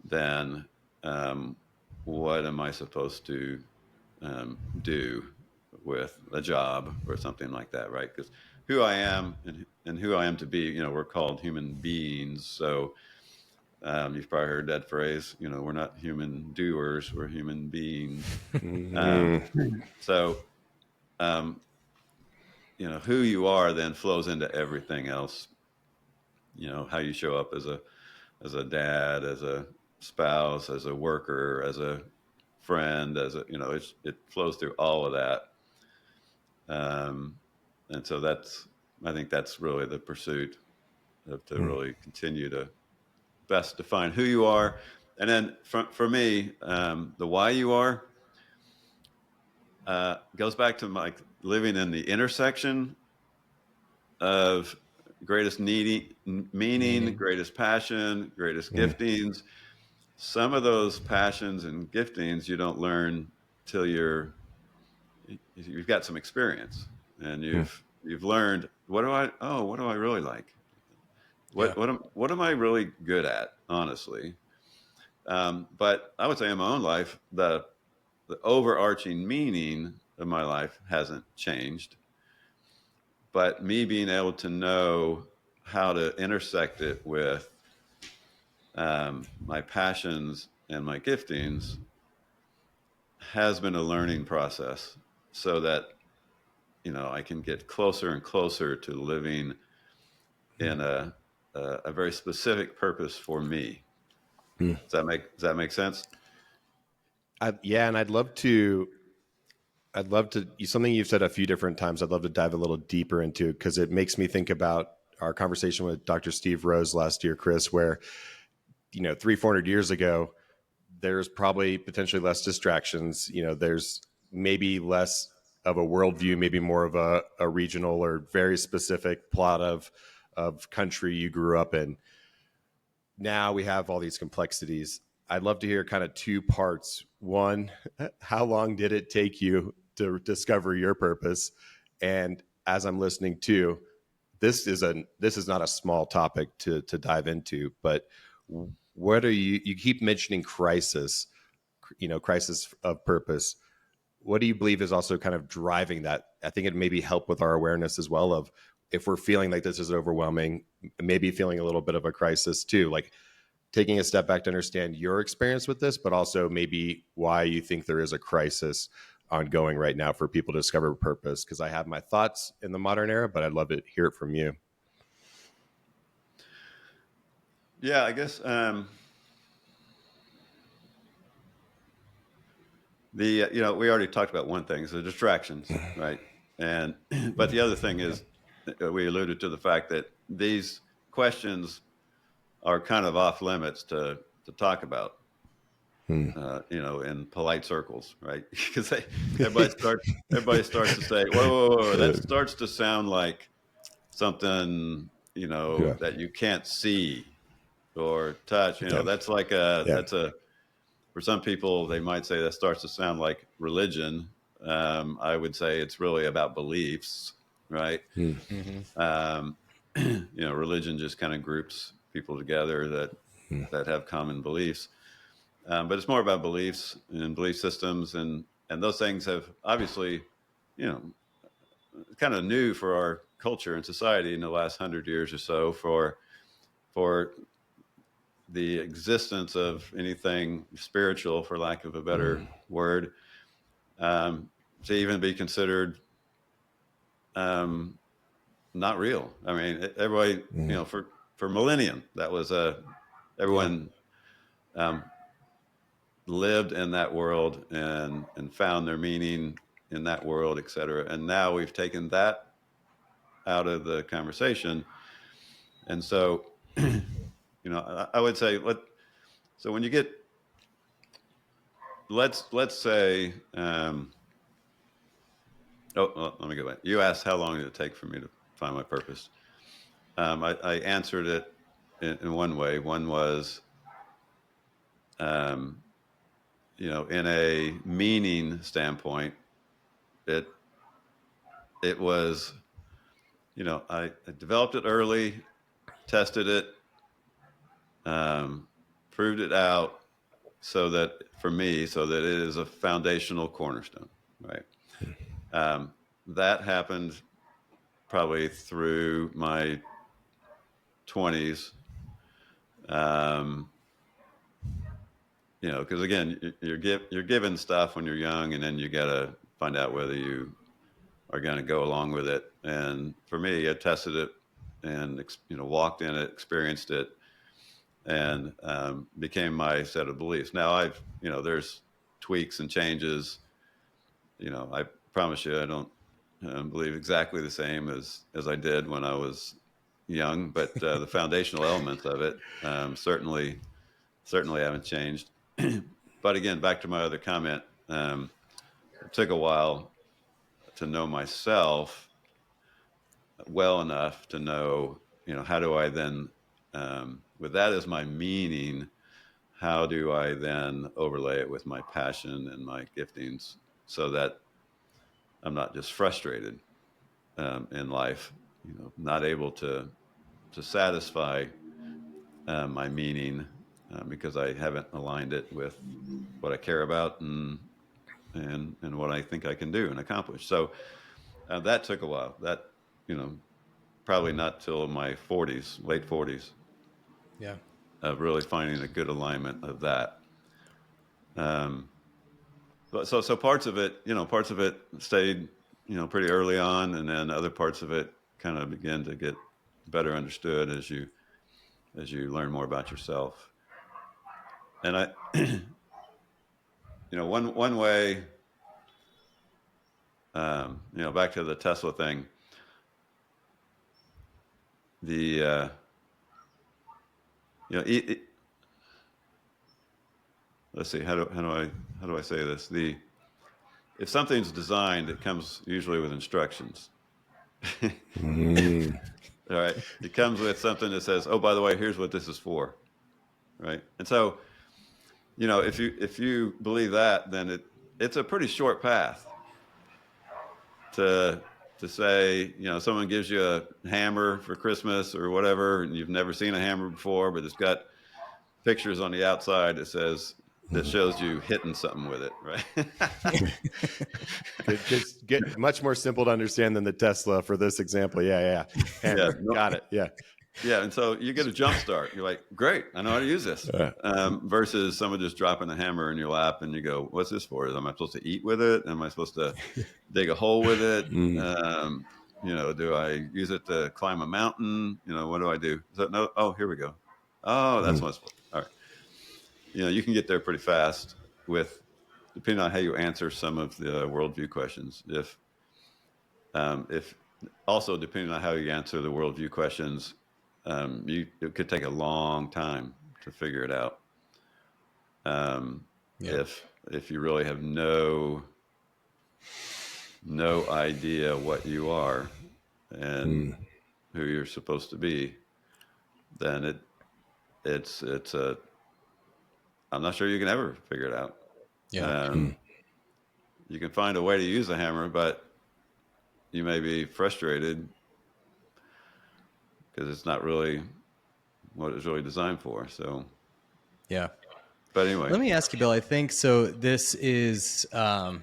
than what am I supposed to do with a job or something like that, right? Because who I am and who I am to be, we're called human beings. So you've probably heard that phrase, we're not human doers, we're human beings. So who you are then flows into everything else. How you show up as a dad, as a spouse, as a worker, as a friend, it flows through all of that. And so I think that's really the pursuit to really continue to best define who you are. And then for me, the why you are goes back to my living in the intersection of greatest meaning, greatest passion, greatest giftings. Some of those passions and giftings you don't learn till you've got some experience, and you've learned what do I really like? What am I really good at, honestly? But I would say in my own life, the overarching meaning of my life hasn't changed. But me being able to know how to intersect it with my passions and my giftings has been a learning process, so that I can get closer and closer to living in a very specific purpose for me. Does that make sense? And I'd love to, something you've said a few different times, I'd love to dive a little deeper into, because it makes me think about our conversation with Dr. Steve Rose last year, Chris, where, 300-400 years ago, there's probably potentially less distractions. There's maybe less of a worldview, maybe more of a regional or very specific plot of of country you grew up in. Now we have all these complexities. I'd love to hear kind of two parts. One, how long did it take you to discover your purpose? And as I'm listening to, this is not a small topic to dive into, but what are you keep mentioning crisis, crisis of purpose. What do you believe is also kind of driving that? I think it maybe help with our awareness as well of if we're feeling like this is overwhelming, maybe feeling a little bit of a crisis too, like taking a step back to understand your experience with this, but also maybe why you think there is a crisis ongoing right now for people to discover purpose. Because I have my thoughts in the modern era, but I'd love to hear it from you. Yeah, I guess we already talked about one thing, so distractions, right? And but the other thing is, we alluded to the fact that these questions are kind of off limits to talk about, in polite circles, right? Because everybody starts to say, whoa, that starts to sound like something, that you can't see or touch. That's like for some people, they might say that starts to sound like religion. I would say it's really about beliefs, right? Religion just kind of groups people together that have common beliefs. But it's more about beliefs and belief systems, and those things have obviously, kind of new for our culture and society in the last 100 years or so for the existence of anything spiritual, for lack of a better word, to even be considered not real. I mean, everybody, for millennium, that was everyone lived in that world and found their meaning in that world, et cetera. And now we've taken that out of the conversation. And so, I would say, so when you get, let's say, let me go back. You asked how long did it take for me to find my purpose. I answered it in one way. One was, in a meaning standpoint, it was, I developed it early, tested it, proved it out so that it is a foundational cornerstone, right? That happened probably through my 20s. Because again, you're given stuff when you're young, and then you got to find out whether you are going to go along with it. And for me, I tested it and walked in it, experienced it, and became my set of beliefs. Now there's tweaks and changes. I promise you, I don't believe exactly the same as I did when I was young, but the foundational elements of it certainly haven't changed. But again, back to my other comment, it took a while to know myself well enough to know, how do I then, with that as my meaning, how do I then overlay it with my passion and my giftings so that I'm not just frustrated in life, not able to satisfy my meaning because I haven't aligned it with what I care about and what I think I can do and accomplish. So that took a while. That, probably not till my 40s, late 40s. Yeah. Of really finding a good alignment of that. But so parts of it stayed, pretty early on, and then other parts of it kind of began to get better understood as you learn more about yourself. And I, one way, back to the Tesla thing, let's see, how do I say this? If something's designed, it comes usually with instructions. All right. It comes with something that says, oh, by the way, here's what this is for. Right. And so, if you believe that, then it's a pretty short path to say, someone gives you a hammer for Christmas or whatever, and you've never seen a hammer before, but it's got pictures on the outside that shows you hitting something with it, right? Just get much more simple to understand than the Tesla for this example. Yeah. Hammer. Yeah. Got it. Yeah. Yeah, and so you get a jump start. You're like, great, I know how to use this. Versus someone just dropping a hammer in your lap and you go, what's this for? Am I supposed to eat with it? Am I supposed to dig a hole with it? Do I use it to climb a mountain? What do I do? No, oh, here we go. Oh, that's what I'm supposed to. All right. You can get there pretty fast depending on how you answer some of the worldview questions. If also depending on how you answer the worldview questions, it could take a long time to figure it out. If you really have no idea what you are and who you're supposed to be, then I'm not sure you can ever figure it out. Yeah. You can find a way to use a hammer, but you may be frustrated because it's not really what it was really designed for. So, yeah. But anyway, let me ask you, Bill. I think so. This is, I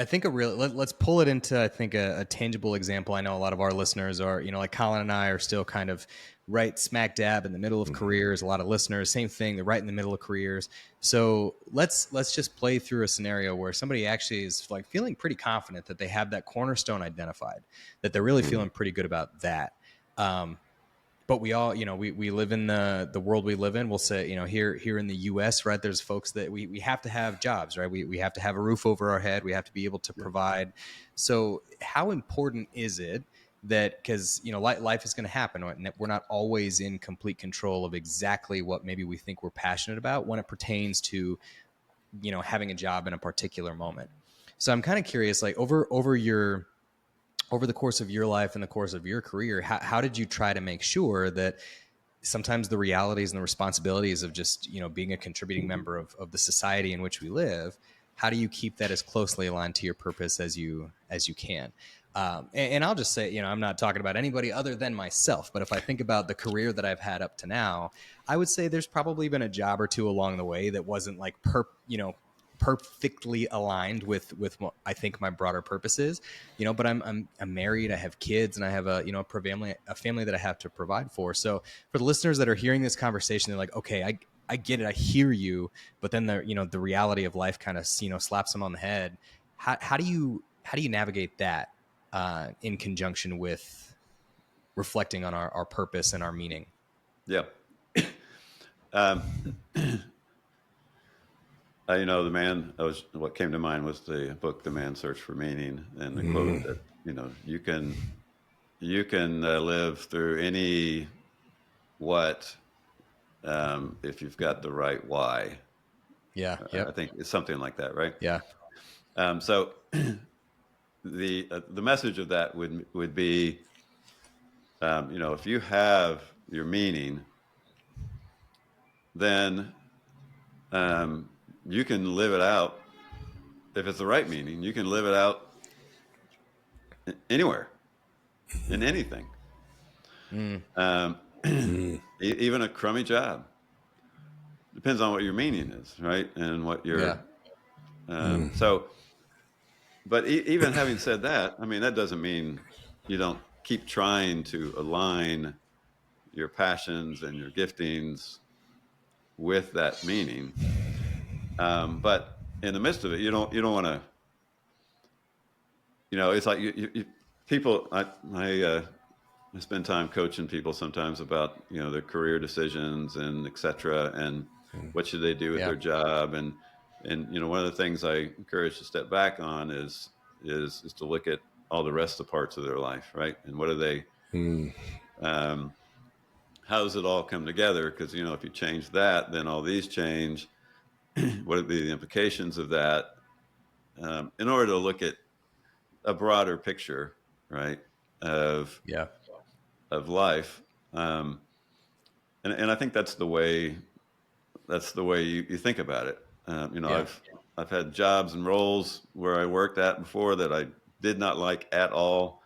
think let's pull it into, I think a tangible example. I know a lot of our listeners are, like Colin and I are still kind of right smack dab in the middle of careers. A lot of listeners, same thing. They're right in the middle of careers. So let's just play through a scenario where somebody actually is like feeling pretty confident that they have that cornerstone identified, that they're really feeling pretty good about that. But we all, we live in the world we live in. We'll say, here in the US, right, there's folks that we have to have jobs, right? We have to have a roof over our head. We have to be able to provide. So how important is it that, because, life is going to happen, and we're not always in complete control of exactly what maybe we think we're passionate about when it pertains to, having a job in a particular moment. So I'm kind of curious, like over the course of your life and the course of your career, how did you try to make sure that sometimes the realities and the responsibilities of just, being a contributing member of the society in which we live, how do you keep that as closely aligned to your purpose as you can? And I'll just say, I'm not talking about anybody other than myself, but if I think about the career that I've had up to now, I would say there's probably been a job or two along the way that wasn't like perfectly aligned with what I think my broader purpose is, but I'm married, I have kids, and I have a family that I have to provide for. So for the listeners that are hearing this conversation, they're like, okay, I get it. I hear you. But then the reality of life kind of, slaps them on the head. How do you navigate that in conjunction with reflecting on our purpose and our meaning? Yeah. What came to mind was the book, The Man's Search for Meaning, and the quote that, you can live through any what if you've got the right why. Yeah. Yep. I think it's something like that, right? Yeah. So the message of that would be, if you have your meaning, then you can live it out. If it's the right meaning, you can live it out anywhere, in anything. Even a crummy job. Depends on what your meaning is, right? And what your but even having said that, I mean, that doesn't mean you don't keep trying to align your passions and your giftings with that meaning. But in the midst of it, you don't want to, it's like people, I spend time coaching people sometimes about, their career decisions and et cetera, and what should they do with their job. And one of the things I encourage to step back on is to look at all the rest of the parts of their life, right? And what are they, how does it all come together? Because, if you change that, then all these change. What would be the implications of that? In order to look at a broader picture, right? Of of life. And I think that's the way you think about it. Yeah. I've had jobs and roles where I worked at before that I did not like at all,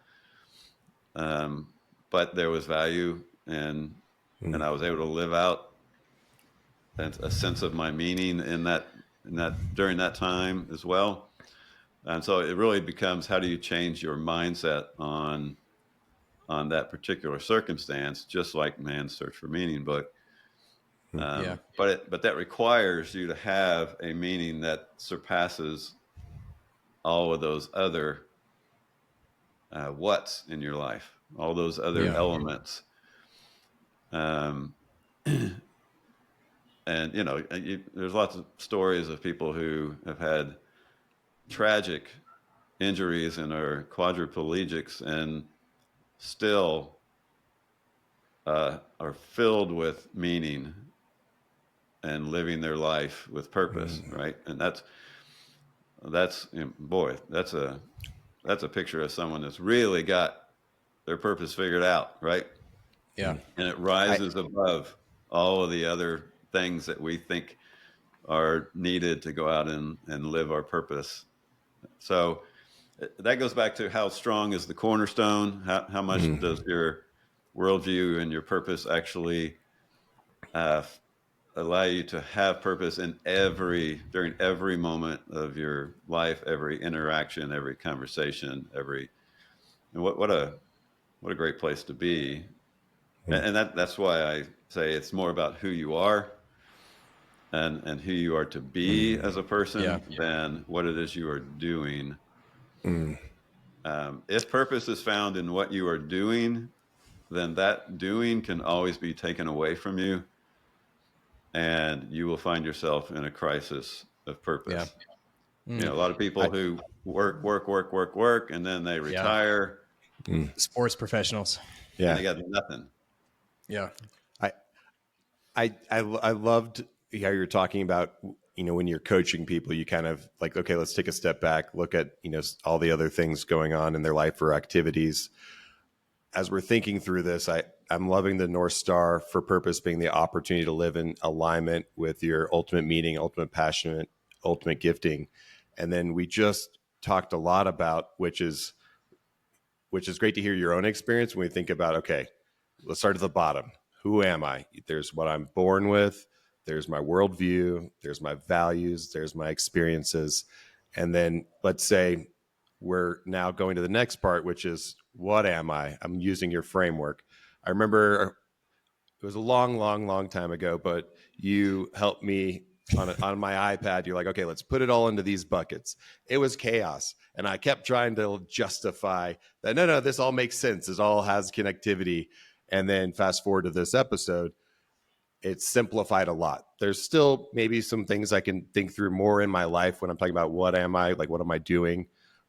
but there was value, and I was able to live out a sense of my meaning in that during that time as well. And so it really becomes, how do you change your mindset on that particular circumstance, just like Man's Search for Meaning book. Yeah. But that requires you to have a meaning that surpasses all of those other what's in your life, all those other Yeah. elements. Um, and there's lots of stories of people who have had tragic injuries and are quadriplegics and still are filled with meaning and living their life with purpose, right? And boy, that's a picture of someone that's really got their purpose figured out, right? Yeah. And it rises above all of the other things that we think are needed to go out and live our purpose. So that goes back to how strong is the cornerstone? How much does your worldview and your purpose actually allow you to have purpose during every moment of your life, every interaction, every conversation, and what a great place to be. And that's why I say it's more about who you are and who you are to be as a person than what it is you are doing. If purpose is found in what you are doing, then that doing can always be taken away from you, and you will find yourself in a crisis of purpose. A lot of people who work, and then they retire, Sports professionals. and they got nothing. Yeah. I loved how you're talking about, when you're coaching people, you kind of like, okay, let's take a step back, look at, all the other things going on in their life or activities. As we're thinking through this, I'm loving the North Star for purpose being the opportunity to live in alignment with your ultimate meaning, ultimate passion, ultimate gifting. And then we just talked a lot about, which is great to hear your own experience when we think about, okay, let's start at the bottom. Who am I? There's what I'm born with. There's my worldview. There's my values. There's my experiences. And then let's say we're now going to the next part, which is, what am I? I'm using your framework. I remember it was a long, long, long time ago, but you helped me on my iPad. You're like, okay, let's put it all into these buckets. It was chaos. And I kept trying to justify that, no, this all makes sense. This all has connectivity. And then fast forward to this episode, it's simplified a lot. There's still maybe some things I can think through more in my life when I'm talking about what am I, like, what am I doing?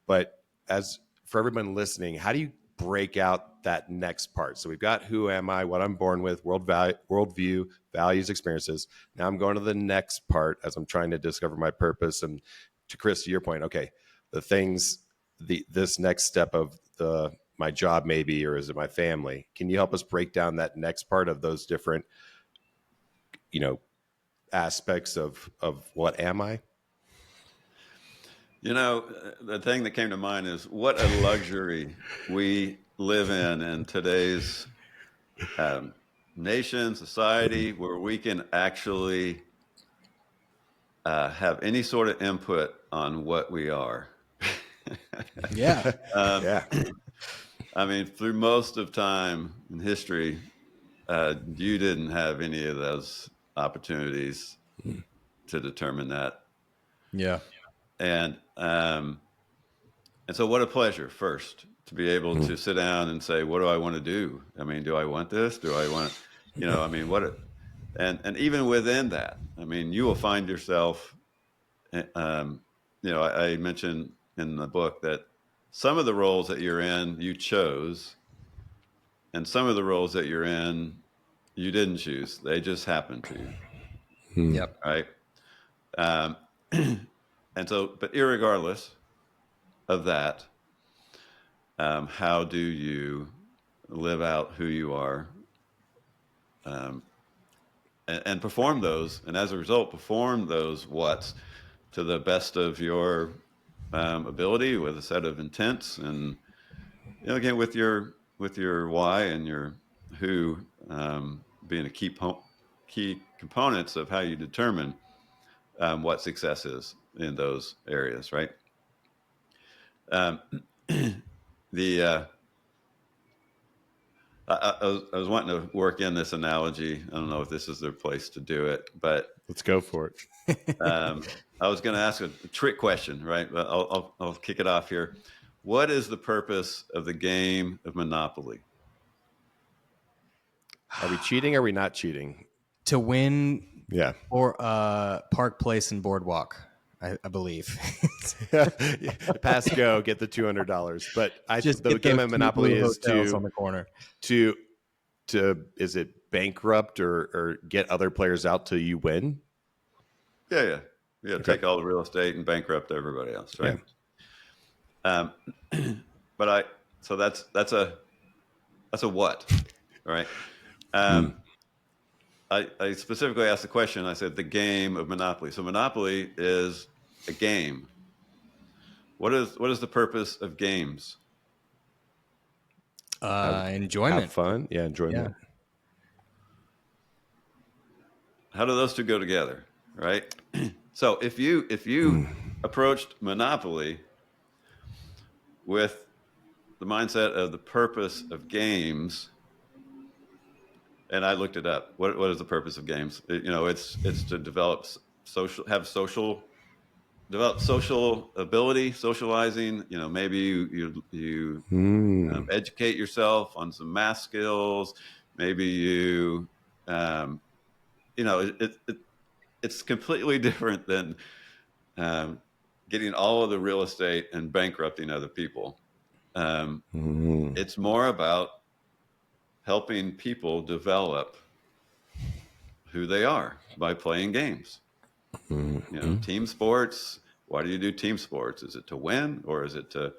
But as for everyone listening, how do you break out that next part? So we've got who am I, what I'm born with, worldview, values, experiences. Now I'm going to the next part as I'm trying to discover my purpose. And to Chris, to your point, okay, the things, this next step of my job maybe, or is it my family? Can you help us break down that next part of those different, aspects of what am I? The thing that came to mind is what a luxury we live in today's nation, society, where we can actually have any sort of input on what we are. Yeah. Yeah. I mean, through most of time in history, you didn't have any of those opportunities to determine that. Yeah. And so what a pleasure first to be able to sit down and say, what do I want to do? I mean, do I want this? Do I want, I mean, and even within that, I mean, you will find yourself, I mentioned in the book that some of the roles that you're in, you chose, and some of the roles that you're in, you didn't choose. They just happened to you. Yep. Right. And so, but irregardless of that, how do you live out who you are, and perform those. And as a result, perform those what's to the best of your ability, with a set of intents, and again with your why and your who being a key components of how you determine what success is in those areas, right? Um, the I was wanting to work in this analogy. I don't know if this is the place to do it, but Let's go for it. I was going to ask a trick question, right? But I'll kick it off here. What is the purpose of the game of Monopoly? Are we cheating? Or are we not cheating? To win, Yeah. or Park Place and Boardwalk, I believe. Pass go, get the $200. But Just the get game those of two Monopoly blue is hotels on the corner. to is it bankrupt or get other players out till you win? Yeah. Okay. Take all the real estate and bankrupt everybody else, right? Yeah. But so that's a what, right? I specifically asked the question. I said the game of Monopoly. So Monopoly is a game. What is the purpose of games? Enjoyment. Have fun. Yeah, enjoyment. Yeah. How do those two go together, right? So if you approached Monopoly with the mindset of the purpose of games, and I looked it up. What is the purpose of games? It's to develop social ability, socializing. Maybe you educate yourself on some math skills. Maybe you, it's completely different than getting all of the real estate and bankrupting other people. It's more about helping people develop who they are by playing games. Team sports. Why do you do team sports? Is it to win, or is it to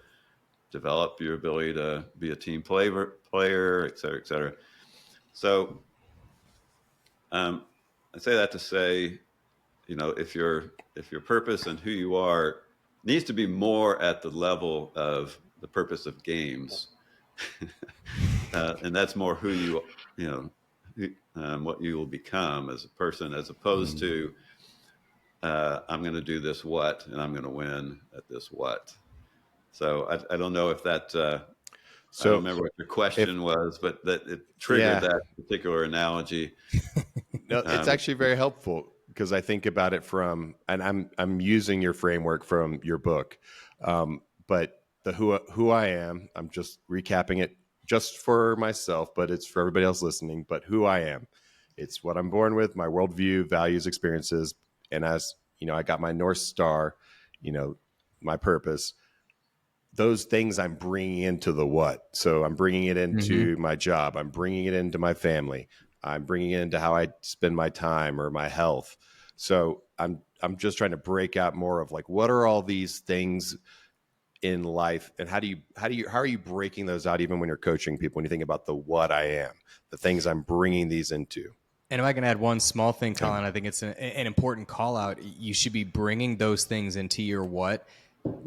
develop your ability to be a team player, et cetera, et cetera? So I say that to say, if your purpose and who you are needs to be more at the level of the purpose of games, and that's more who what you will become as a person, as opposed to I'm going to do this what, and I'm going to win at this what. So I don't know if that. I don't remember what your question was, but that it triggered that particular analogy. No, it's actually very helpful, because I think about it from, and I'm using your framework from your book, but the who I am, I'm just recapping it just for myself, but it's for everybody else listening. But who I am, it's what I'm born with, my worldview, values, experiences, and as I got my North Star, my purpose. Those things I'm bringing into the what. So I'm bringing it into my job. I'm bringing it into my family. I'm bringing it into how I spend my time or my health. So I'm just trying to break out more of like, what are all these things in life, and how are you breaking those out even when you're coaching people, when you think about the what I am, the things I'm bringing these into? And if I can add one small thing, Colin, I think it's an important call out. You should be bringing those things into your what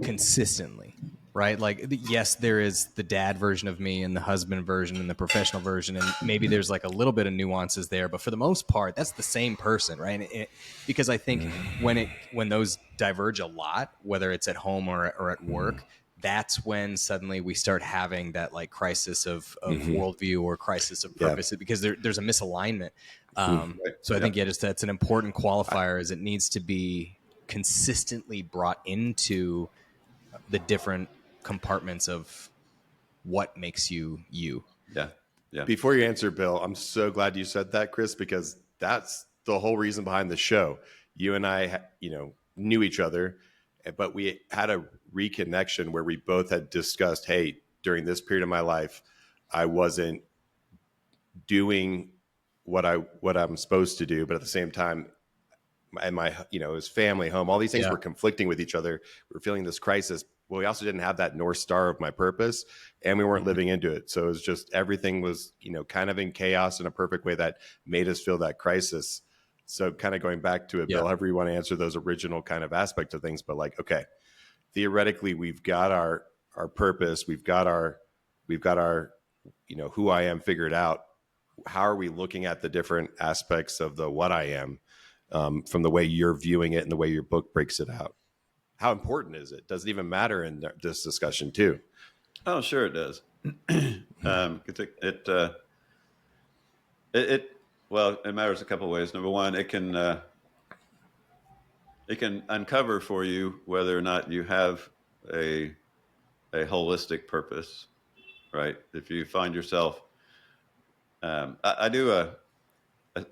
consistently, right? Like, yes, there is the dad version of me and the husband version and the professional version. And maybe there's like a little bit of nuances there, but for the most part, that's the same person, right? Because I think when those diverge a lot, whether it's at home or at work, that's when suddenly we start having that like crisis of worldview or crisis of purpose, because there's a misalignment. So I think, that's an important qualifier, is it needs to be consistently brought into the different compartments of what makes you you. Yeah. Before you answer, Bill, I'm so glad you said that, Chris, because that's the whole reason behind the show. You and I, knew each other, but we had a reconnection where we both had discussed, hey, during this period of my life, I wasn't doing what I'm supposed to do, but at the same time, and my, his family, home, all these things were conflicting with each other. We were feeling this crisis, well, we also didn't have that North Star of my purpose, and we weren't living into it. So it was just, everything was, kind of in chaos in a perfect way that made us feel that crisis. So kind of going back to it, Bill, however you want to answer those original kind of aspects of things, but like, okay, theoretically, we've got our purpose, we've got our, who I am figured out. How are we looking at the different aspects of the what I am, from the way you're viewing it and the way your book breaks it out? How important is it? Does it even matter in this discussion too? Oh, sure it does. Well, it matters a couple of ways. Number one, it can uncover for you whether or not you have a holistic purpose, right? If you find yourself, I do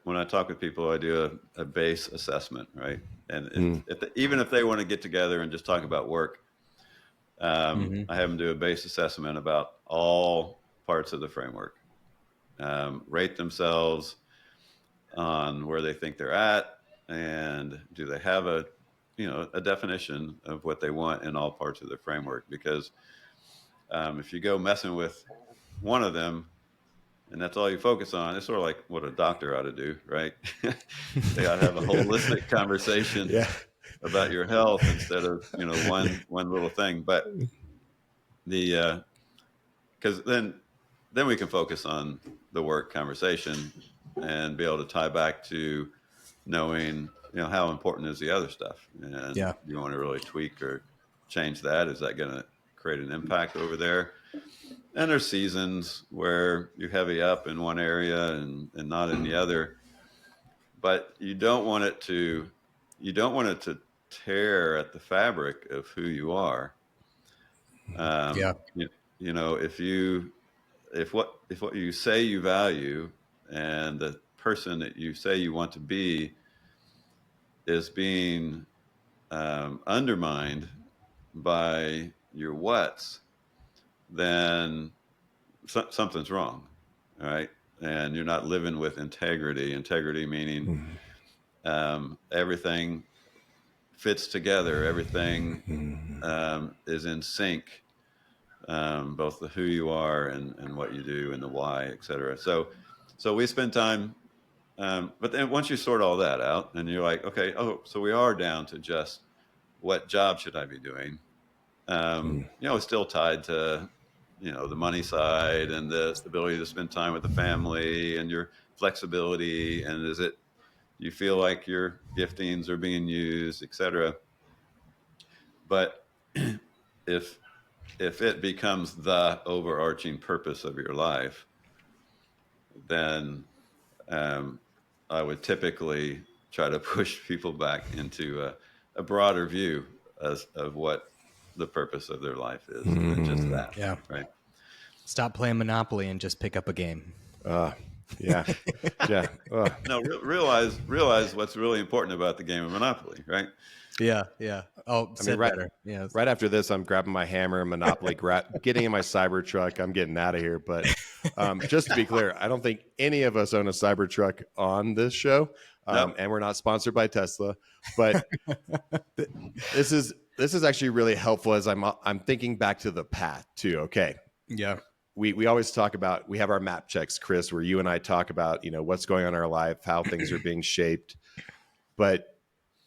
when I talk with people, I do a base assessment, right? And even if they want to get together and just talk about work, I have them do a base assessment about all parts of the framework, rate themselves on where they think they're at, and do they have a definition of what they want in all parts of the framework. Because if you go messing with one of them, and that's all you focus on, it's sort of like what a doctor ought to do, right? They ought to have a holistic conversation about your health instead of one little thing. But because then we can focus on the work conversation and be able to tie back to knowing how important is the other stuff, and you want to really tweak or change that. Is that going to create an impact over there? And there's seasons where you heavy up in one area and not in the other, but you don't want it to tear at the fabric of who you are. If what you say you value and the person that you say you want to be is being undermined by your whats, then something's wrong, all right? And you're not living with integrity. Integrity meaning everything fits together, everything is in sync, both the who you are and what you do and the why, et cetera. So we spend time, but then once you sort all that out and you're like, okay, so we are down to just what job should I be doing? It's still tied to, the money side and the ability to spend time with the family and your flexibility. And you feel like your giftings are being used, et cetera. But if it becomes the overarching purpose of your life, then I would typically try to push people back into a broader view of what the purpose of their life is, and just that. Yeah. Right. Stop playing Monopoly and just pick up a game. Yeah. No, realize what's really important about the game of Monopoly, right? Yeah. Oh, better. Yeah. Right after this, I'm grabbing my hammer and Monopoly, getting in my Cybertruck. I'm getting out of here. But just to be clear, I don't think any of us own a Cybertruck on this show, Nope. And we're not sponsored by Tesla. But this is actually really helpful as I'm thinking back to the path too. Okay. Yeah. We always talk about, we have our map checks, Chris, where you and I talk about, what's going on in our life, how things are being shaped. But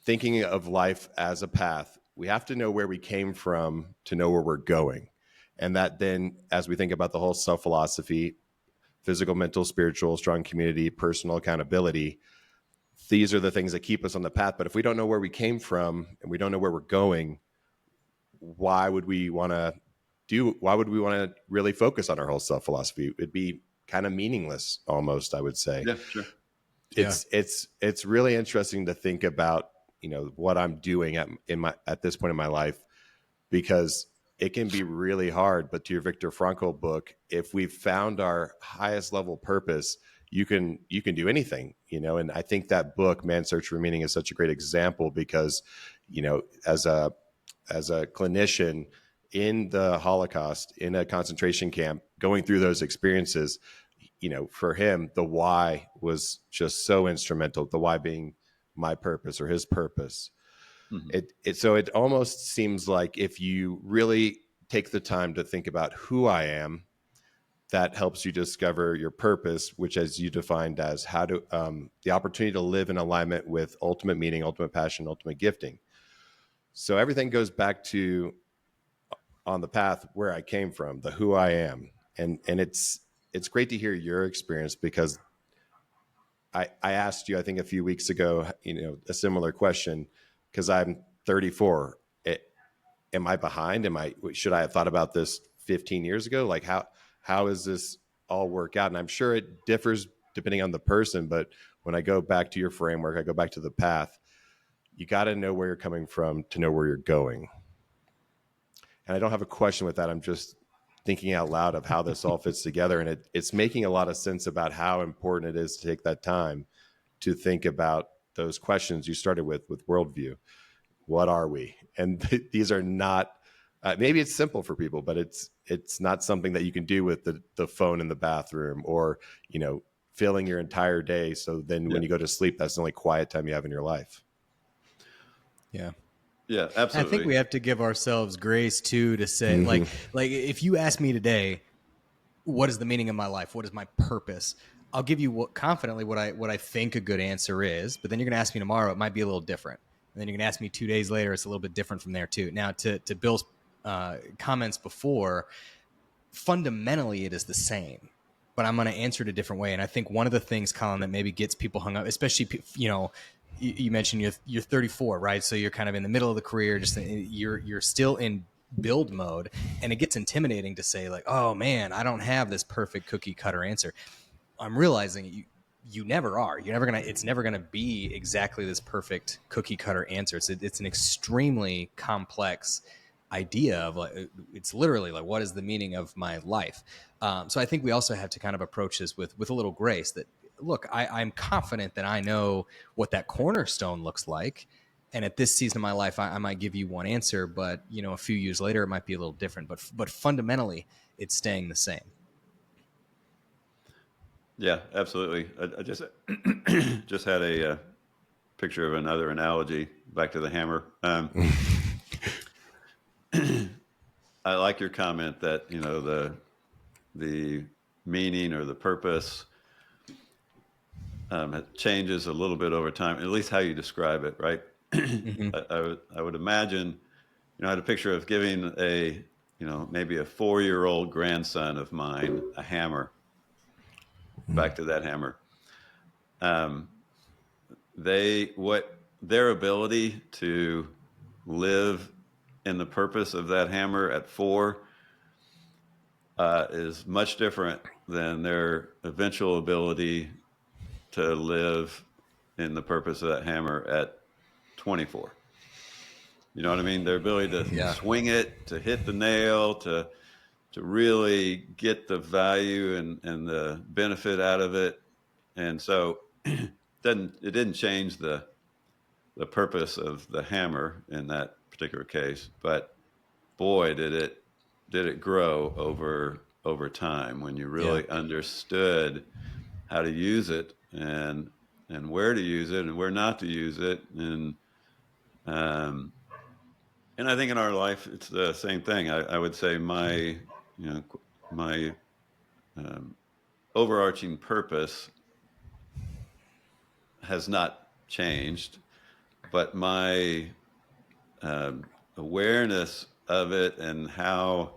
thinking of life as a path, we have to know where we came from to know where we're going. And that then, as we think about the whole self-philosophy, physical, mental, spiritual, strong community, personal accountability, these are the things that keep us on the path. But if we don't know where we came from and we don't know where we're going, why would we want to really focus on our whole self-philosophy? It'd be kind of meaningless almost, I would say. Yeah, sure. It's really interesting to think about, what I'm doing at this point in my life, because it can be really hard. But to your Viktor Frankl book, if we've found our highest level purpose, you can do anything, and I think that book, Man's Search for Meaning, is such a great example because, as a clinician in the Holocaust, in a concentration camp, going through those experiences, for him, the why was just so instrumental, the why being my purpose or his purpose. Mhm. So it almost seems like if you really take the time to think about who I am, that helps you discover your purpose, which as you defined as how to the opportunity to live in alignment with ultimate meaning, ultimate passion, ultimate gifting. So everything goes back to on the path where I came from, the who I am. And it's great to hear your experience, because I asked you, I think a few weeks ago, a similar question, because I'm 34. Am I behind? Should I have thought about this 15 years ago? Like how is this all work out? And I'm sure it differs depending on the person, but when I go back to your framework, I go back to the path, you got to know where you're coming from to know where you're going. And I don't have a question with that. I'm just thinking out loud of how this all fits together. And it's making a lot of sense about how important it is to take that time to think about those questions you started with worldview. What are we? And these are not, maybe it's simple for people, but it's not something that you can do with the phone in the bathroom, or, filling your entire day. So then when you go to sleep, that's the only quiet time you have in your life. Yeah. Yeah, I think absolutely. we have to give ourselves grace too, to say, like if you ask me today, what is the meaning of my life? What is my purpose? I'll give you confidently what I think a good answer is, but then you're going to ask me tomorrow, it might be a little different. And then you're going to ask me 2 days later, it's a little bit different from there too. Now, to Bill's comments before, fundamentally it is the same, but I'm going to answer it a different way. And I think one of the things, Colin, that maybe gets people hung up, especially, you mentioned you're 34, right? So you're kind of in the middle of the career, just you're still in build mode, and it gets intimidating to say like, oh man, I don't have this perfect cookie cutter answer. I'm realizing you never are. It's never gonna be exactly this perfect cookie cutter answer. It's an extremely complex idea of like, it's literally like, what is the meaning of my life? So I think we also have to kind of approach this with a little grace that, look, I'm confident that I know what that cornerstone looks like. And at this season of my life, I might give you one answer, but a few years later, it might be a little different. But fundamentally, it's staying the same. Yeah, absolutely. I just just had a picture of another analogy back to the hammer. I like your comment that the meaning or the purpose it changes a little bit over time, at least how you describe it, right? Mm-hmm. I would imagine, I had a picture of giving maybe a 4-year-old grandson of mine a hammer. Back to that hammer. Their ability to live in the purpose of that hammer at 4 is much different than their eventual ability to live in the purpose of that hammer at 24. You know what I mean? Their ability to swing it, to hit the nail, to really get the value and the benefit out of it. And so it didn't change the purpose of the hammer in that particular case, but boy, did it grow over time when you really understood how to use it and where to use it and where not to use it. And I think in our life it's the same thing. I would say my um, overarching purpose has not changed, but my awareness of it and how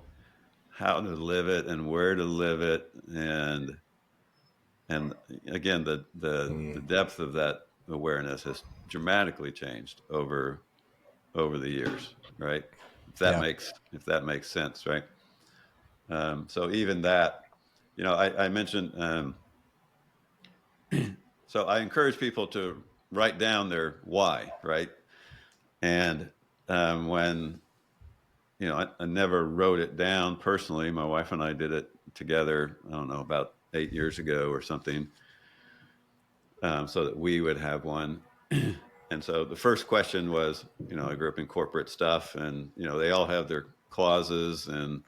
to live it and where to live it, and again the depth of that awareness has dramatically changed over the years, right? If that makes sense, right? So even that, I mentioned. So I encourage people to write down their why, right? And when I never wrote it down personally. My wife and I did it together. I don't know, about 8 years ago or something, so that we would have one. And so the first question was, I grew up in corporate stuff, and they all have their clauses and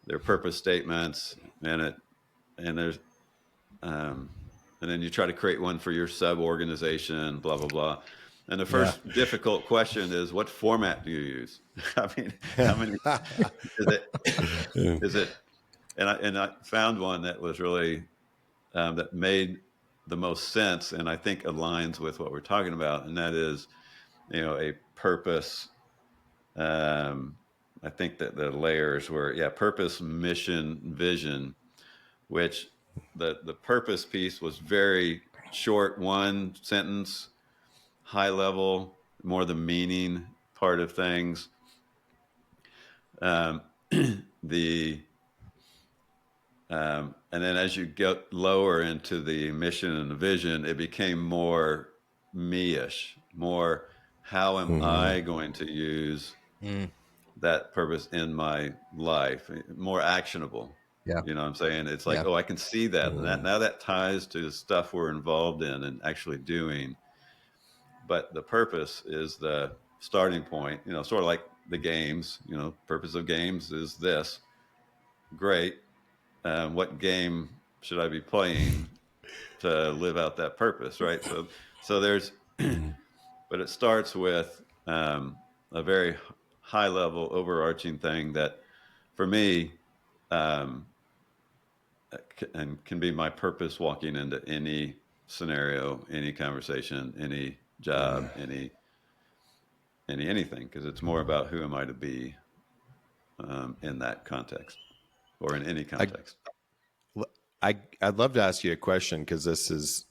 their purpose statements, and there's and then you try to create one for your sub organization, blah blah blah. And the first difficult question is, what format do you use? I mean, how many is it? And I found one that was really that made the most sense, and I think aligns with what we're talking about, and that is, a purpose. I think that the layers were purpose, mission, vision, which the purpose piece was very short, one sentence, high level, more the meaning part of things. Um, the and then as you get lower into the mission and the vision, it became more me-ish, more how am I going to use that purpose in my life, more actionable. Yeah. You know what I'm saying? It's like, I can see that. And now that ties to stuff we're involved in and actually doing. But the purpose is the starting point, sort of like the games, purpose of games is this. Great. What game should I be playing to live out that purpose, right? So there's, but it starts with a very high level overarching thing that for me, and can be my purpose walking into any scenario, any conversation, any job, anything, because it's more about who am I to be in that context or in any context. I'd love to ask you a question, because this is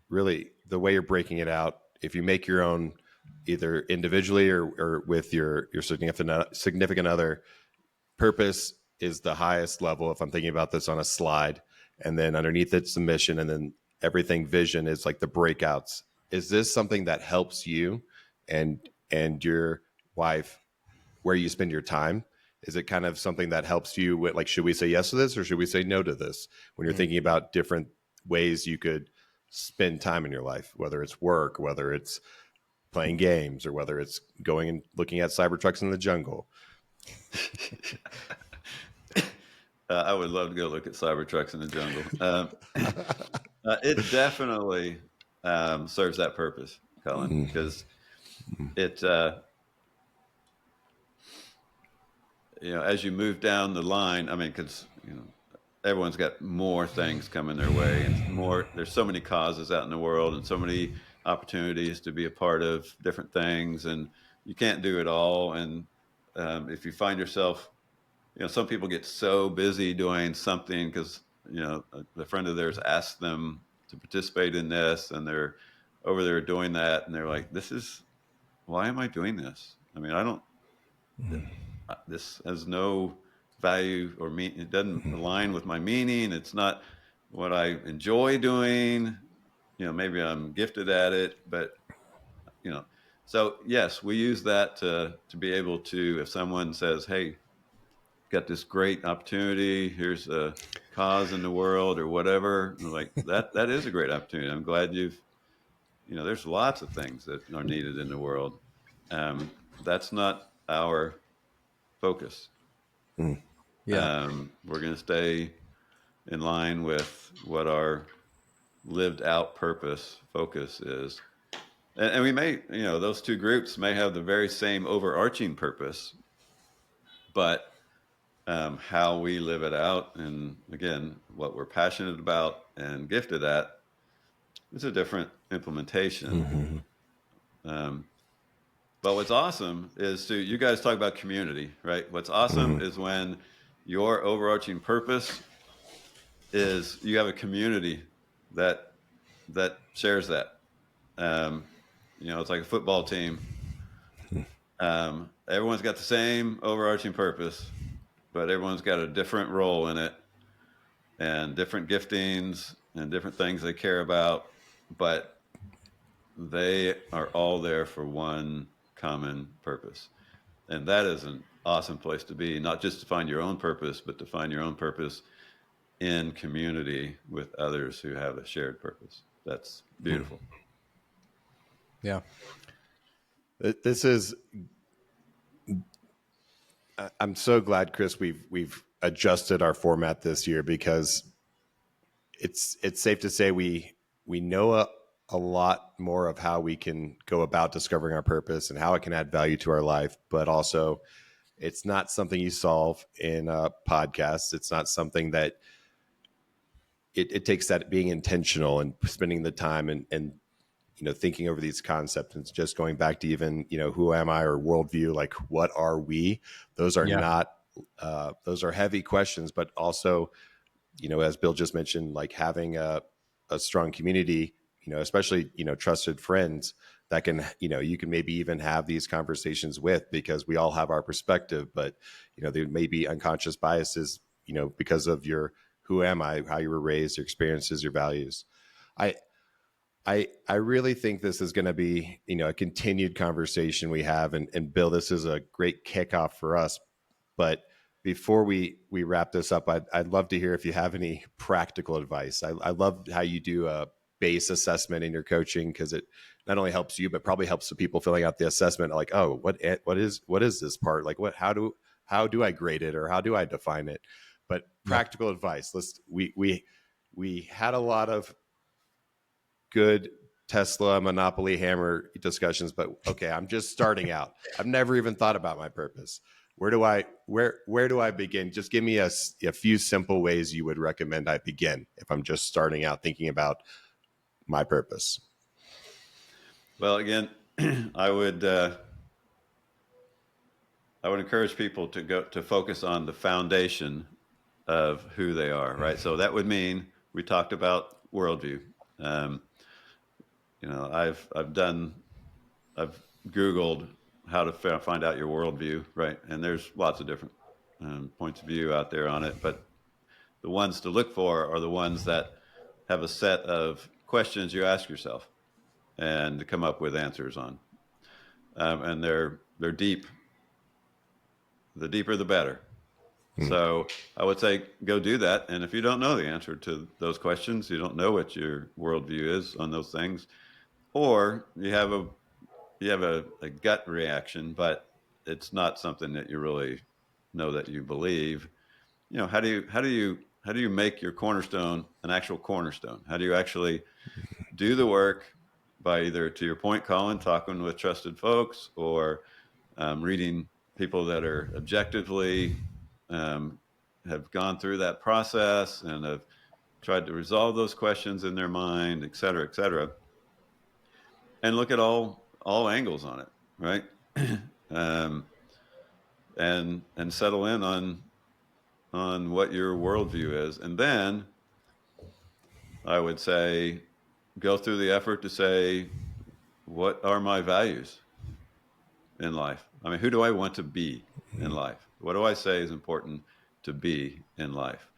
really the way you're breaking it out. If you make your own, either individually or with your significant other, purpose is the highest level. If I'm thinking about this on a slide, and then underneath it's the mission, and then everything vision is like the breakouts. Is this something that helps you and your wife where you spend your time? Is it kind of something that helps you with, like, should we say yes to this or should we say no to this, when you're thinking about different ways you could spend time in your life, whether it's work, whether it's playing games, or whether it's going and looking at Cybertrucks in the jungle? I would love to go look at Cybertrucks in the jungle. It definitely serves that purpose, Colin, because it, as you move down the line, I mean, because everyone's got more things coming their way, and there's so many causes out in the world, and so many opportunities to be a part of different things, and you can't do it all. And if you find yourself, some people get so busy doing something because a friend of theirs asked them to participate in this, and they're over there doing that, and they're like, why am I doing this? I mean, I don't, this has no value or it doesn't align with my meaning. It's not what I enjoy doing. Maybe I'm gifted at it, but so yes, we use that to be able to, if someone says, hey, got this great opportunity, here's a cause in the world or whatever, like that is a great opportunity. I'm glad there's lots of things that are needed in the world. That's not our focus. We're going to stay in line with what our lived out focus is. And we may, those two groups may have the very same overarching purpose, but how we live it out, and again, what we're passionate about and gifted at, is a different implementation. But what's awesome is you guys talk about community, right? What's awesome is when your overarching purpose is you have a community that shares that. It's like a football team. Everyone's got the same overarching purpose, but everyone's got a different role in it, and different giftings and different things they care about, but they are all there for one common purpose. And that is an awesome place to be, not just to find your own purpose, but to find your own purpose in community with others who have a shared purpose. That's beautiful. Yeah. This is, I'm so glad, Chris, we've adjusted our format this year, because it's safe to say we know a lot more of how we can go about discovering our purpose and how it can add value to our life. But also, it's not something you solve in a podcast. It's not something that it takes that being intentional and spending the time and thinking over these concepts and just going back to even, who am I or worldview, like what are we? Those are not, those are heavy questions, but also, as Bill just mentioned, like having a strong community, especially, trusted friends that can, you can maybe even have these conversations with, because we all have our perspective, but, there may be unconscious biases, because of your, who am I, how you were raised, your experiences, your values. I really think this is going to be, a continued conversation we have. And Bill, this is a great kickoff for us. But before we wrap this up, I'd love to hear if you have any practical advice. I love how you do a base assessment in your coaching, because it not only helps you, but probably helps the people filling out the assessment. Like, oh, what is this part? Like, how do I grade it, or how do I define it? But practical advice. We had a lot of good Tesla Monopoly Hammer discussions, but okay, I'm just starting out. I've never even thought about my purpose. Where do I begin? Just give me a few simple ways you would recommend I begin if I'm just starting out thinking about my purpose. Well, again, I would encourage people to focus on the foundation of who they are, right? So that would mean, we talked about worldview. I've Googled how to find out your worldview, right? And there's lots of different points of view out there on it, but the ones to look for are the ones that have a set of questions you ask yourself and to come up with answers on. And they're deep. The deeper, the better. So I would say go do that. And if you don't know the answer to those questions, you don't know what your worldview is on those things, or you have a gut reaction, but it's not something that you really know that you believe. How do you make your cornerstone an actual cornerstone? How do you actually do the work by, either, to your point, Colin, talking with trusted folks, or reading people that are objectively have gone through that process and have tried to resolve those questions in their mind, et cetera, and look at all angles on it, right? And settle in on what your worldview is, and then I would say go through the effort to say, what are my values in life? I mean, who do I want to be in life? What do I say is important to be in life?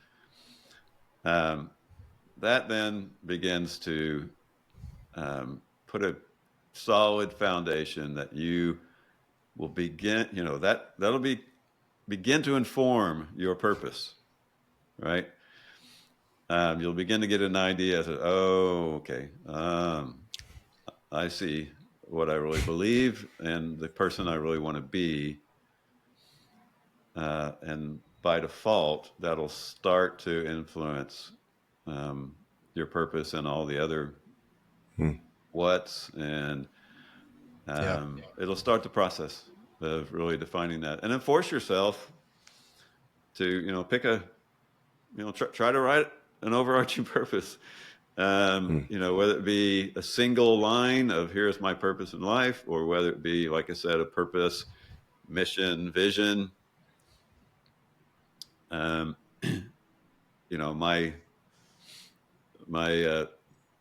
That then begins to put a solid foundation that you will begin, that'll begin to inform your purpose, right? You'll begin to get an idea of, okay, I see what I really believe and the person I really want to be. And by default, that'll start to influence your purpose and all the other what's, and it'll start the process of really defining that. And then force yourself to, pick try to write an overarching purpose. Whether it be a single line of here's my purpose in life, or whether it be, like I said, a purpose, mission, vision.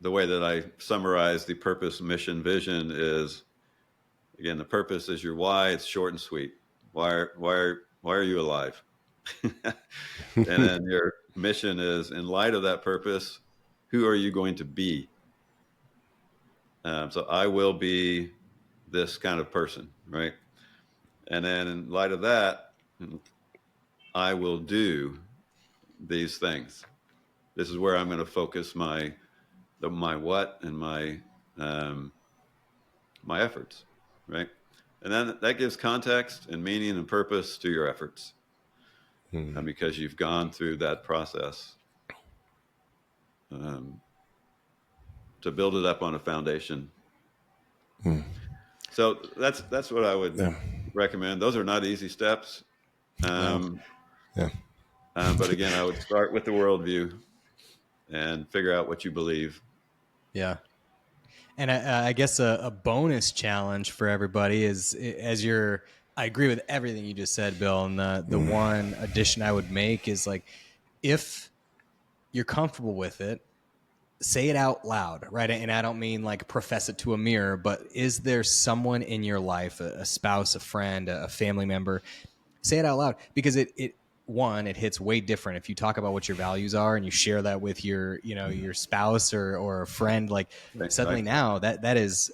The way that I summarize the purpose, mission, vision is, again, the purpose is your why. It's short and sweet. Why are you alive? And then your mission is, in light of that purpose, who are you going to be? So I will be this kind of person, right? And then in light of that, I will do these things. This is where I'm going to focus my what and my efforts, right? And then that gives context and meaning and purpose to your efforts, because you've gone through that process. to build it up on a foundation. So that's what I would recommend. Those are not easy steps. But again, I would start with the worldview and figure out what you believe. Yeah. And I guess a bonus challenge for everybody is, I agree with everything you just said, Bill. And the one addition I would make is, like, if you're comfortable with it, say it out loud, right? And I don't mean like profess it to a mirror, but is there someone in your life, a spouse, a friend, a family member? Say it out loud, because it hits way different if you talk about what your values are and you share that with your spouse or a friend. Like, suddenly now that is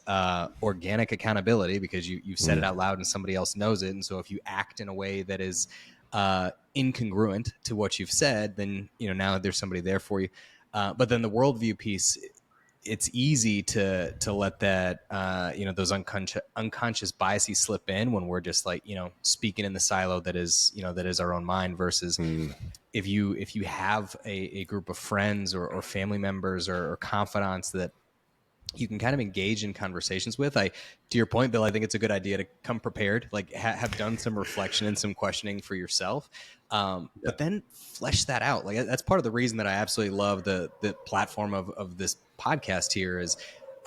organic accountability, because you've said it out loud and somebody else knows it. And so if you act in a way that is incongruent to what you've said, then now there's somebody there for you. But then the worldview piece, it's easy to let that those unconscious biases slip in when we're just, like, speaking in the silo that is our own mind, versus if you have a group of friends or family members or confidants that you can kind of engage in conversations with. To your point, Bill, I think it's a good idea to come prepared, like have done some reflection and some questioning for yourself. But then flesh that out. Like, that's part of the reason that I absolutely love the platform of this podcast here is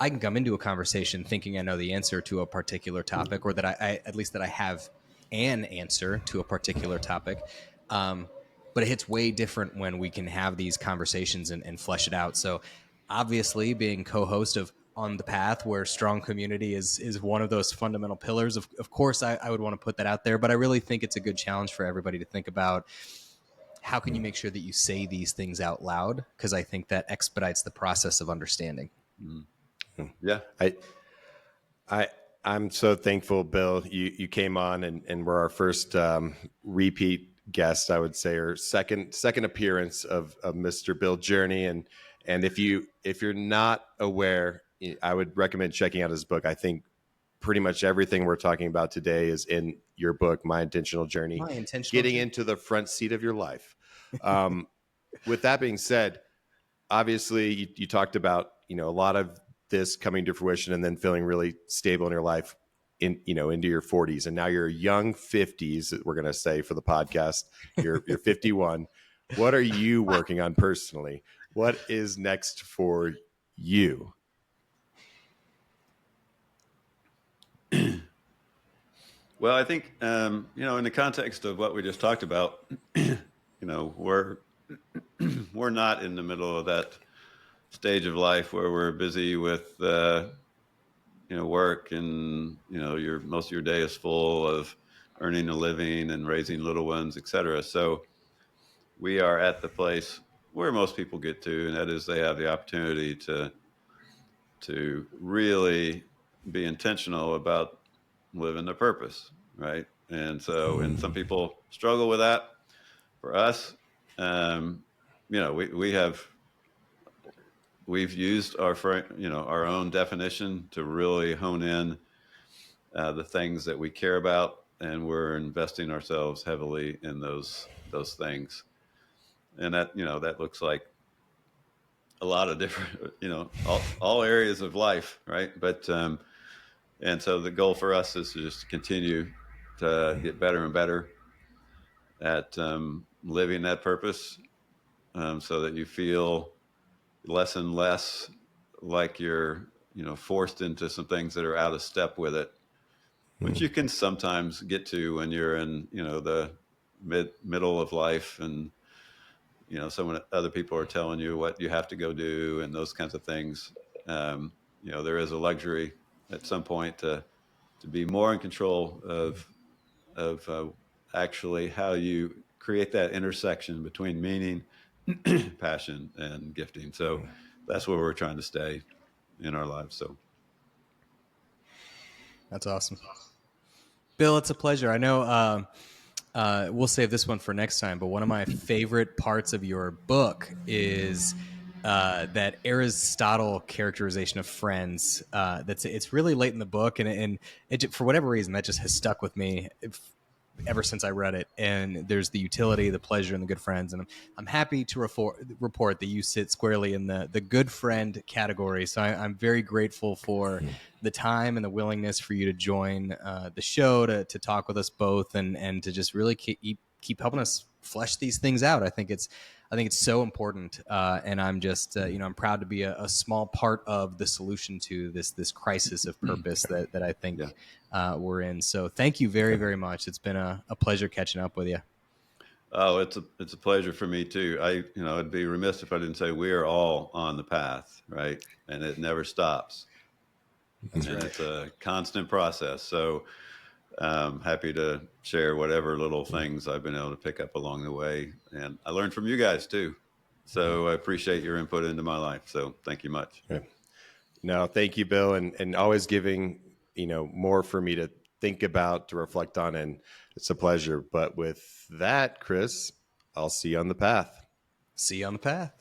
I can come into a conversation thinking I know the answer to a particular topic, or that I at least that I have an answer to a particular topic. But it hits way different when we can have these conversations and flesh it out. So obviously, being co-host of On the Path, where strong community is one of those fundamental pillars, of course, I would want to put that out there. But I really think it's a good challenge for everybody to think about, how can you make sure that you say these things out loud? Because I think that expedites the process of understanding. Yeah. I'm so thankful, Bill, you came on and were our first repeat guest, I would say, or second appearance of Mr. Bill Journey. And if you're not aware, I would recommend checking out his book. I think pretty much everything we're talking about today is in your book, My Intentional Journey. Getting into the front seat of your life. With that being said, obviously you talked about, a lot of this coming to fruition and then feeling really stable in your life into your 40s. And now you're young 50s, we're going to say for the podcast. You're 51. What are you working on personally? What is next for you? Well, I think, in the context of what we just talked about, we're not in the middle of that stage of life where we're busy with, work and, most of your day is full of earning a living and raising little ones, et cetera. So we are at the place where most people get to, and that is they have the opportunity to really be intentional about living their purpose, right? And so, and some people struggle with that. For us, we've used our own definition to really hone in the things that we care about, and we're investing ourselves heavily in those things. And that looks like a lot of different, all areas of life, right? But and so the goal for us is to just continue to get better and better at living that purpose, so that you feel less and less like you're, forced into some things that are out of step with it, which you can sometimes get to when you're in, the middle of life, and so when other people are telling you what you have to go do and those kinds of things, there is a luxury at some point to be more in control of actually how you create that intersection between meaning, passion, and gifting. So that's where we're trying to stay in our lives. So that's awesome. Bill, it's a pleasure. I know we'll save this one for next time, but one of my favorite parts of your book is that Aristotle characterization of friends. It's really late in the book, and it, for whatever reason, that just has stuck with me. ever since I read it. And there's the utility, the pleasure, and the good friends. And I'm happy to report that you sit squarely in the good friend category. So I'm very grateful for the time and the willingness for you to join the show to talk with us both and to just really keep helping us flesh these things out. I think it's so important, and I'm just I'm proud to be a small part of the solution to this crisis of purpose that I think we're in. So thank you very, very much. It's been a pleasure catching up with you. Oh, it's a pleasure for me too. I'd be remiss if I didn't say we are all on the path, right? And it never stops. That's and right. It's a constant process. So happy to share whatever little things I've been able to pick up along the way. And I learned from you guys too. So I appreciate your input into my life. So thank you much. Yeah. No, thank you, Bill. And always giving, more for me to think about, to reflect on. And it's a pleasure. But with that, Chris, I'll see you on the path. See you on the path.